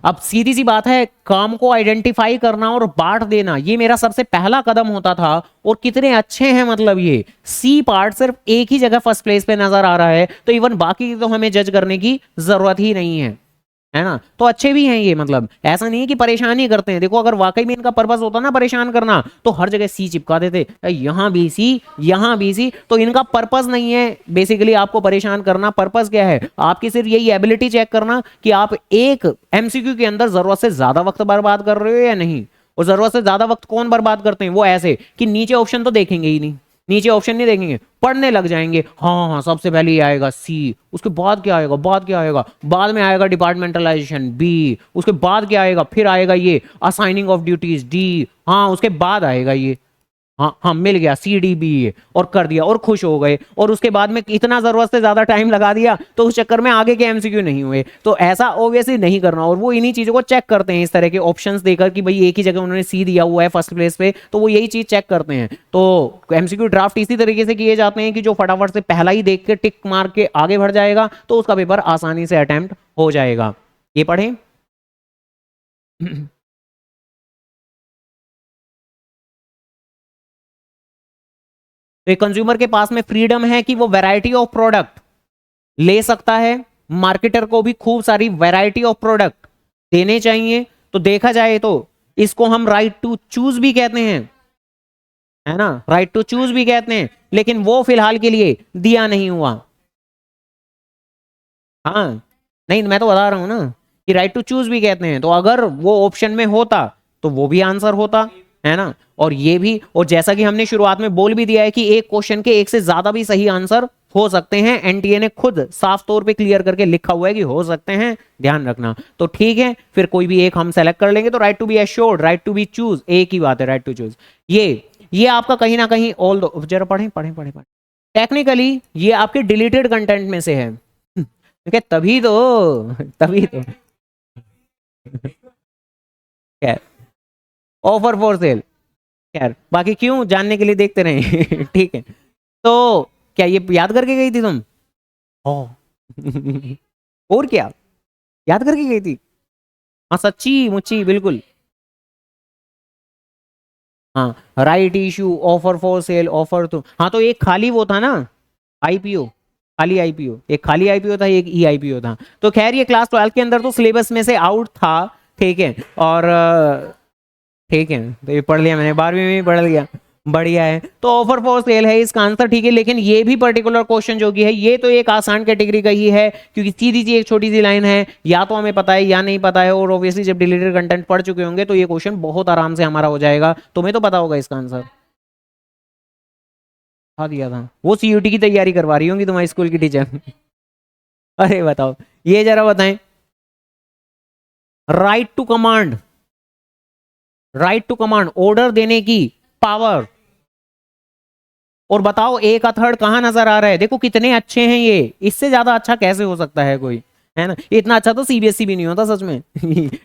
अब सीधी सी बात है, काम को आइडेंटिफाई करना और बांट देना ये मेरा सबसे पहला कदम होता था। और कितने अच्छे हैं, मतलब ये सी पार्ट सिर्फ एक ही जगह फर्स्ट प्लेस पे नजर आ रहा है, तो इवन बाकी तो हमें जज करने की जरूरत ही नहीं है ना। तो अच्छे भी हैं ये, मतलब ऐसा नहीं है कि परेशान ही करते हैं। देखो अगर वाकई में इनका पर्पस होता ना परेशान करना, तो हर जगह सी चिपका देते, यहां भी सी, यहां भी सी। तो इनका पर्पस नहीं है बेसिकली आपको परेशान करना। पर्पस क्या है, आपकी सिर्फ यही एबिलिटी चेक करना कि आप एक एमसीक्यू के अंदर जरूरत से ज्यादा वक्त बर्बाद कर रहे हो या नहीं। और जरूरत से ज्यादा वक्त कौन बर्बाद करते हैं, वो ऐसे कि नीचे ऑप्शन तो देखेंगे ही नहीं, नीचे ऑप्शन नहीं देखेंगे, पढ़ने लग जाएंगे। हाँ हाँ, सबसे पहले ये आएगा सी, उसके बाद क्या आएगा, बाद क्या आएगा, बाद में आएगा डिपार्टमेंटलाइजेशन बी, उसके बाद क्या आएगा, फिर आएगा ये असाइनिंग ऑफ ड्यूटीज डी, हाँ उसके बाद आएगा ये, हाँ हाँ मिल गया सी डी बी, और कर दिया और खुश हो गए। और उसके बाद में इतना जरूरत से ज्यादा टाइम लगा दिया तो उस चक्कर में आगे के एमसीक्यू नहीं हुए। तो ऐसा ऑब्वियसली नहीं करना। और वो इन्हीं चीजों को चेक करते हैं इस तरह के ऑप्शंस देकर कि भाई एक ही जगह उन्होंने सी दिया हुआ है फर्स्ट प्लेस पे, तो वो यही चीज चेक करते हैं। तो एमसीक्यू ड्राफ्ट इसी तरीके से किए जाते हैं कि जो फटाफट से पहला ही देख के टिक मार के आगे बढ़ जाएगा तो उसका पेपर आसानी से अटेम्प्ट हो जाएगा। ये पढ़ें। तो कंज्यूमर के पास में फ्रीडम है कि वो वैरायटी ऑफ प्रोडक्ट ले सकता है, मार्केटर को भी खूब सारी वैरायटी ऑफ प्रोडक्ट देने चाहिए। तो देखा जाए तो इसको हम राइट टू चूज भी कहते हैं, है ना, राइट टू चूज भी कहते हैं। लेकिन वो फिलहाल के लिए दिया नहीं हुआ। हाँ नहीं, मैं तो बता रहा हूं ना कि राइट टू चूज भी कहते हैं, तो अगर वो ऑप्शन में होता तो वो भी आंसर होता, है ना। और ये भी, और जैसा कि हमने शुरुआत में बोल भी दिया है कि एक क्वेश्चन के एक से ज्यादा भी सही आंसर हो सकते हैं। एनटीए ने खुद साफ तौर पे क्लियर करके लिखा हुआ है कि हो सकते हैं, ध्यान रखना। तो ठीक है, फिर कोई भी एक हम सेलेक्ट कर लेंगे। तो right to be assured, right to be choose, एक ही बात है, राइट टू चूज। ये आपका कहीं ना कहीं ऑल दो, जरा पढ़ें पढ़ें पढ़ें पढ़ें। टेक्निकली ये आपके डिलीटेड कंटेंट में से है, ठीक है, तभी तो, तभी तो खैर, ऑफर फॉर सेल, खैर बाकी क्यों जानने के लिए देखते रहे। ठीक है, तो क्या ये याद करके गई थी तुम? ओ और क्या याद करके गई थी? हाँ सच्ची मुच्ची बिल्कुल। हाँ, right issue, offer for sale, offer तो, हाँ तो एक खाली वो था ना आईपीओ, खाली आईपीओ, एक खाली आईपीओ था, एक ई आईपीओ था। तो खैर ये क्लास 12 के अंदर तो सिलेबस में से आउट था, ठीक है। और ठीक है, तो ये पढ़ लिया मैंने, 12वीं में भी पढ़ लिया, बढ़िया है। तो ऑफर फॉर सेल है इसका आंसर, ठीक है। लेकिन ये भी पर्टिकुलर क्वेश्चन जो कि है ये तो एक आसान कैटेगरी का ही है, क्योंकि सीधी सी एक छोटी सी लाइन है, या तो हमें पता है या नहीं पता है। और ऑब्वियसली जब डिलीटेड कंटेंट पढ़ चुके होंगे तो ये क्वेश्चन बहुत आराम से हमारा हो जाएगा। तुम्हें तो पता होगा इसका आंसर, हाँ दिया था। वो सीयूटी की तैयारी करवा रही होंगी तुम्हारी स्कूल की टीचर। अरे बताओ, ये जरा बताएं, right to command, right to command, order देने की पावर। और बताओ ए का थर्ड कहां नजर आ रहा है? देखो कितने अच्छे हैं ये, इससे ज्यादा अच्छा कैसे हो सकता है कोई, है ना। इतना अच्छा तो सीबीएसई भी नहीं होता सच में।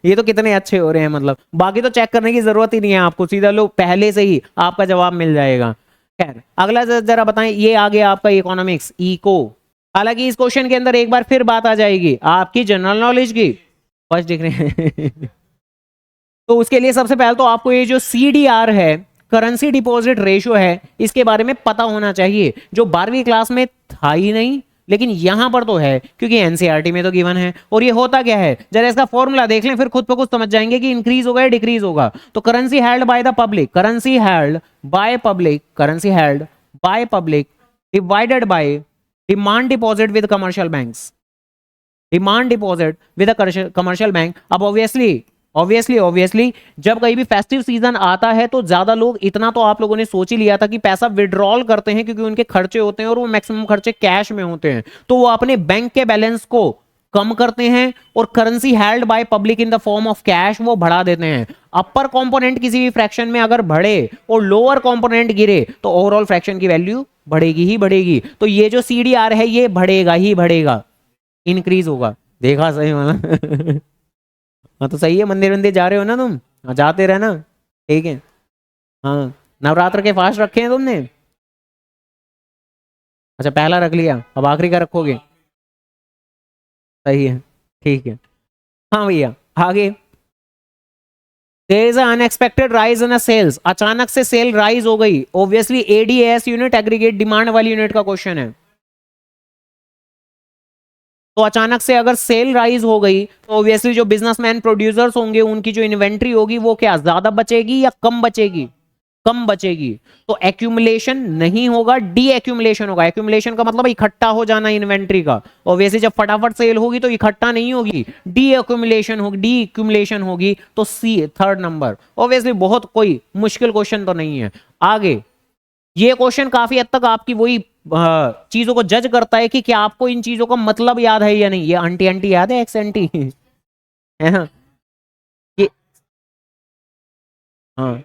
ये तो कितने अच्छे हो रहे हैं, मतलब बाकी तो चेक करने की जरूरत ही नहीं है आपको, सीधा लो पहले से ही आपका जवाब मिल जाएगा। खैर अगला जरा बताएं, ये आ गया आपका इकोनॉमिक्स, इको, हालांकि इस क्वेश्चन के अंदर एक बार फिर बात आ जाएगी आपकी जनरल नॉलेज की। फर्स्ट दिख रहे हैं तो उसके लिए सबसे पहले तो आपको ये जो CDR है, करेंसी डिपॉजिट रेशियो है, इसके बारे में पता होना चाहिए, जो 12वीं क्लास में था ही नहीं, लेकिन यहां पर तो है क्योंकि एनसीईआरटी में तो गिवन है। और ये होता क्या है, जरा इसका फॉर्मूला देख लें, फिर खुद ब खुद समझ जाएंगे कि इंक्रीज होगा या डिक्रीज होगा। तो currency held by the public, currency held by public, currency held by public divided by demand deposit with commercial banks, demand deposit with commercial bank. अब ऑब्वियसली जब कहीं भी फेस्टिव सीजन आता है तो ज्यादा लोग, इतना तो आप लोगों ने सोच ही लिया था कि पैसा विड्रॉल करते हैं क्योंकि उनके खर्चे होते हैं और वो मैक्सिमम खर्चे कैश में होते हैं, तो वो अपने बैंक के बैलेंस को कम करते हैं और currency held by public in the form of cash वो बढ़ा देते हैं। अपर कंपोनेंट किसी भी फ्रैक्शन में अगर बढ़े और लोअर कंपोनेंट गिरे तो ओवरऑल फ्रैक्शन की वैल्यू बढ़ेगी ही बढ़ेगी। तो ये जो CDR है ये बढ़ेगा ही बढ़ेगा, इंक्रीज होगा। देखा सही वाला हाँ तो सही है, मंदिर मंदिर जा रहे हो ना तुम, हाँ जाते रहना, ठीक है। हाँ नवरात्र के फास्ट रखे हैं तुमने? अच्छा पहला रख लिया, अब आखिरी का रखोगे? सही है, ठीक है। हाँ भैया आगे, there is unexpected rise in sales, अचानक से सेल राइज हो गई। Obviously ADAS unit, aggregate demand वाली यूनिट का क्वेश्चन है। तो अचानक से अगर सेल राइज हो गई तो ऑब्वियसली जो बिजनेसमैन प्रोड्यूसर्स होंगे उनकी जो इन्वेंट्री होगी वो क्या ज्यादा बचेगी या कम बचेगी? कम बचेगी। तो एक्यूमुलेशन नहीं होगा, डी एक्यूमुलेशन होगा। एक्यूमुलेशन का मतलब इकट्ठा हो जाना इन्वेंट्री का। ऑब्वियसली जब फटाफट सेल होगी तो इकट्ठा नहीं होगी, डी एक्यूमुलेशन होगी, डी एक्यूमुलेशन होगी। तो सी थर्ड नंबर। ऑब्वियसली बहुत कोई मुश्किल क्वेश्चन तो नहीं है। आगे ये क्वेश्चन काफी हद तक आपकी वही चीजों को जज करता है कि क्या आपको इन चीजों का मतलब याद है या नहीं। ये आंटी आंटी याद है, एक्स एंटी है ना ये, हाँ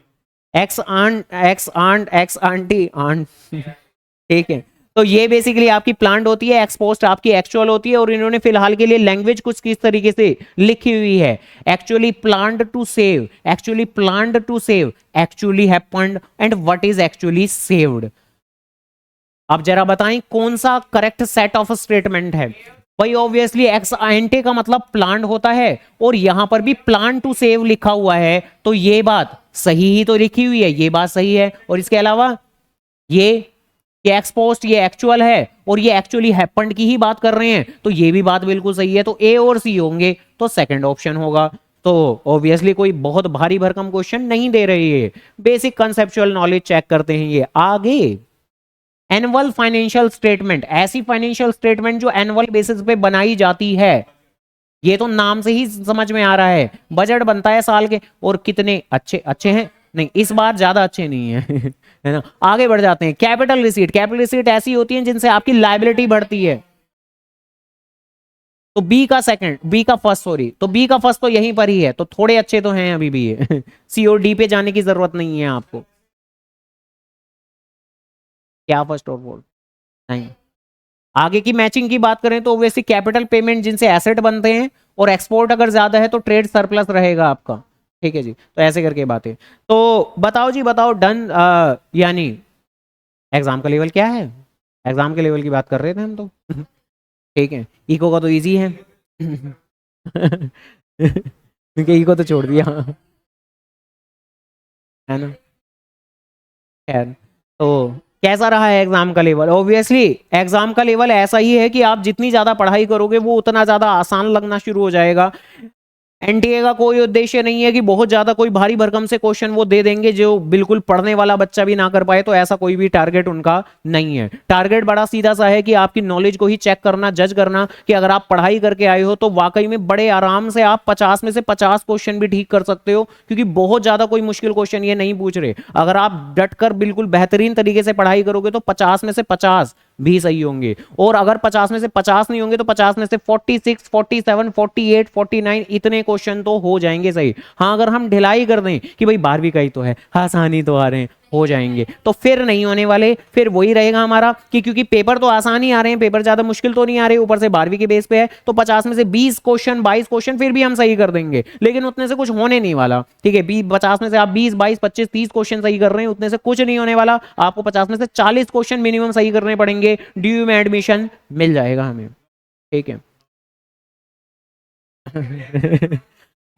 ex ante ex ante ex ante ante ठीक है। तो ये बेसिकली आपकी प्लांट होती है, एक्सपोस्ट आपकी एक्चुअल होती है। और इन्होंने फिलहाल के लिए लैंग्वेज कुछ किस तरीके से लिखी हुई है, actually planned to save, actually planned to save, actually happened and what is actually saved. अब जरा बताएं कौन सा करेक्ट सेट ऑफ स्टेटमेंट है। भाई ऑब्वियसली एक्स एंटे का मतलब प्लांट होता है और यहां पर भी प्लांट टू सेव लिखा हुआ है, तो ये बात सही ही तो लिखी हुई है, ये बात सही है। और इसके अलावा ये एक्सपोस्ट, ये एक्चुअल है और ये एक्चुअली हैपेंड की ही बात कर रहे हैं, तो ये भी बात बिल्कुल सही है। तो ए और सी होंगे, तो सेकंड ऑप्शन होगा। तो ऑब्वियसली कोई बहुत भारी भरकम क्वेश्चन नहीं दे रही है, बेसिक कंसेप्चुअल नॉलेज चेक करते हैं ये। आगे एनुअल फाइनेंशियल स्टेटमेंट, ऐसी फाइनेंशियल स्टेटमेंट जो एनुअल बेसिस पे बनाई जाती है। ये तो नाम से ही समझ में आ रहा है, बजट बनता है साल के। और कितने अच्छे अच्छे हैं, नहीं इस बार ज्यादा अच्छे नहीं है है ना। आगे बढ़ जाते हैं। कैपिटल रिसीट, कैपिटल रिसीट ऐसी होती है जिनसे आपकी लायबिलिटी बढ़ती है। तो बी का सेकंड, बी का फर्स्ट, सॉरी, तो बी का फर्स्ट तो यहीं पर ही है, तो थोड़े अच्छे तो हैं अभी भी ये सी और डी पे जाने की जरूरत नहीं है आपको। क्या फर्स्ट और फोर्थ नहीं। आगे की मैचिंग की बात करें तो वैसे कैपिटल पेमेंट जिनसे एसेट बनते हैं, और एक्सपोर्ट अगर ज्यादा है तो ट्रेड सरप्लस रहेगा आपका। ठीक है जी, तो ऐसे करके बातें। तो बताओ जी बताओ, डन यानी एग्जाम का लेवल क्या है? एग्जाम के लेवल की बात कर रहे थे हम तो ठीक है, इको का तो इजी है क्योंकि इको तो छोड़ दिया है ना। खैर, तो कैसा रहा है एग्जाम का लेवल? ऑब्वियसली एग्जाम का लेवल ऐसा ही है कि आप जितनी ज्यादा पढ़ाई करोगे वो उतना ज्यादा आसान लगना शुरू हो जाएगा। एनटीए का कोई उद्देश्य नहीं है कि बहुत ज्यादा कोई भारी भरकम से क्वेश्चन वो दे देंगे जो बिल्कुल पढ़ने वाला बच्चा भी ना कर पाए, तो ऐसा कोई भी टारगेट उनका नहीं है। टारगेट बड़ा सीधा सा है कि आपकी नॉलेज को ही चेक करना, जज करना कि अगर आप पढ़ाई करके आए हो तो वाकई में बड़े आराम से आप 50 में से 50 क्वेश्चन भी ठीक कर सकते हो, क्योंकि बहुत ज्यादा कोई मुश्किल क्वेश्चन ये नहीं पूछ रहे। अगर आप डटकर बिल्कुल बेहतरीन तरीके से पढ़ाई करोगे तो 50 में से 50 भी सही होंगे। और अगर 50 में से 50 नहीं होंगे तो 50 में से 46, 47, 48, 49 इतने क्वेश्चन तो हो जाएंगे सही। हाँ अगर हम ढिलाई कर दें कि भाई 12वीं का ही तो है, आसानी तो आ रहे हैं, हो जाएंगे। तो फिर नहीं होने वाले, फिर वही रहेगा हमारा कि क्योंकि पेपर तो आसान ही आ रहे हैं, पेपर ज्यादा मुश्किल तो नहीं आ रहे, ऊपर से 12वीं के बेस पे है, तो 50 में से 20 क्वेश्चन 22 क्वेश्चन फिर भी हम सही कर देंगे, लेकिन उतने से कुछ होने नहीं वाला। ठीक है, 50 में से आप 20 22 25 30 क्वेश्चन सही कर रहे हैं, उतने से कुछ नहीं होने वाला। आपको 50 में से 40 क्वेश्चन मिनिमम सही करने पड़ेंगे, ड्यू में एडमिशन मिल जाएगा हमें। ठीक है।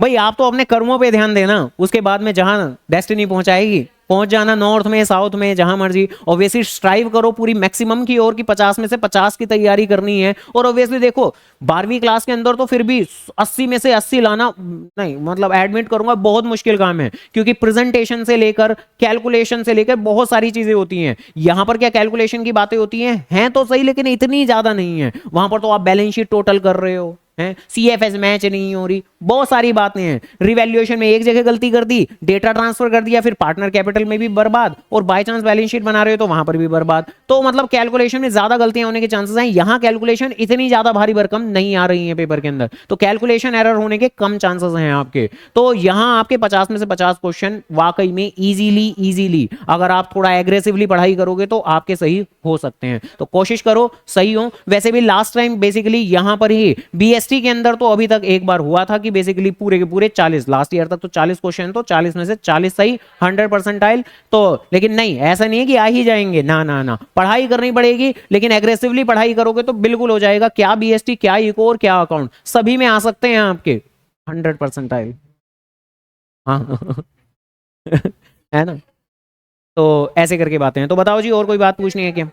भाई आप तो अपने कर्मों पे ध्यान देना, उसके बाद में जहां डेस्टिनी पहुंचाएगी पहुंच जाना, नॉर्थ में साउथ में जहां मर्जी। ऑब्वियसली स्ट्राइव करो पूरी मैक्सिमम की ओर कि 50 में से 50 की तैयारी करनी है। और ऑब्वियसली देखो 12वीं क्लास के अंदर तो फिर भी 80 में से 80 लाना नहीं, मतलब एडमिट करूंगा बहुत मुश्किल काम है, क्योंकि प्रेजेंटेशन से लेकर कैलकुलेशन से लेकर बहुत सारी चीजें होती हैं। यहां पर क्या कैलकुलेशन की बातें होती हैं तो सही, लेकिन इतनी ज्यादा नहीं है। वहां पर तो आप बैलेंस शीट टोटल कर रहे हो हैं, सीएफएस मैच नहीं हो रही, बहुत सारी बातें हैं। रिवैल्यूएशन में एक जगह गलती कर दी, डेटा ट्रांसफर कर दिया, फिर पार्टनर कैपिटल में भी बर्बाद, और बाय चांस बैलेंस शीट बना रहे हो तो वहां पर भी बर्बाद। तो मतलब कैलकुलेशन में ज्यादा गलतियां होने के चांसेस हैं। यहां कैलकुलेशन इतनी ज्यादा भारी भरकम नहीं आ रही है पेपर के अंदर, तो कैलकुलेशन एरर होने के कम चांसेस हैं आपके। तो यहां आपके 50 में से 50 क्वेश्चन वाकई में इजीली इजीली अगर आप थोड़ा एग्रेसिवली पढ़ाई करोगे तो आपके सही हो सकते हैं। तो कोशिश करो सही हो। वैसे भी लास्ट टाइम बेसिकली यहां पर ही बीएसटी के अंदर तो अभी तक एक बार हुआ था कि बेसिकली पूरे के पूरे 40, लास्ट ईयर तक तो 40 क्वेश्चन, तो 40 में से 40 सही, 100% तो। लेकिन नहीं, ऐसा नहीं है कि आ ही जाएंगे, ना ना ना, पढ़ाई करनी पड़ेगी, लेकिन एग्रेसिवली पढ़ाई करोगे तो बिल्कुल हो जाएगा। क्या बीएसटी, क्या इको और क्या अकाउंट, सभी में आ सकते हैं आपके 100%। हाँ है ना। तो ऐसे करके बातें हैं। तो बताओ जी, और कोई बात पूछनी है क्या?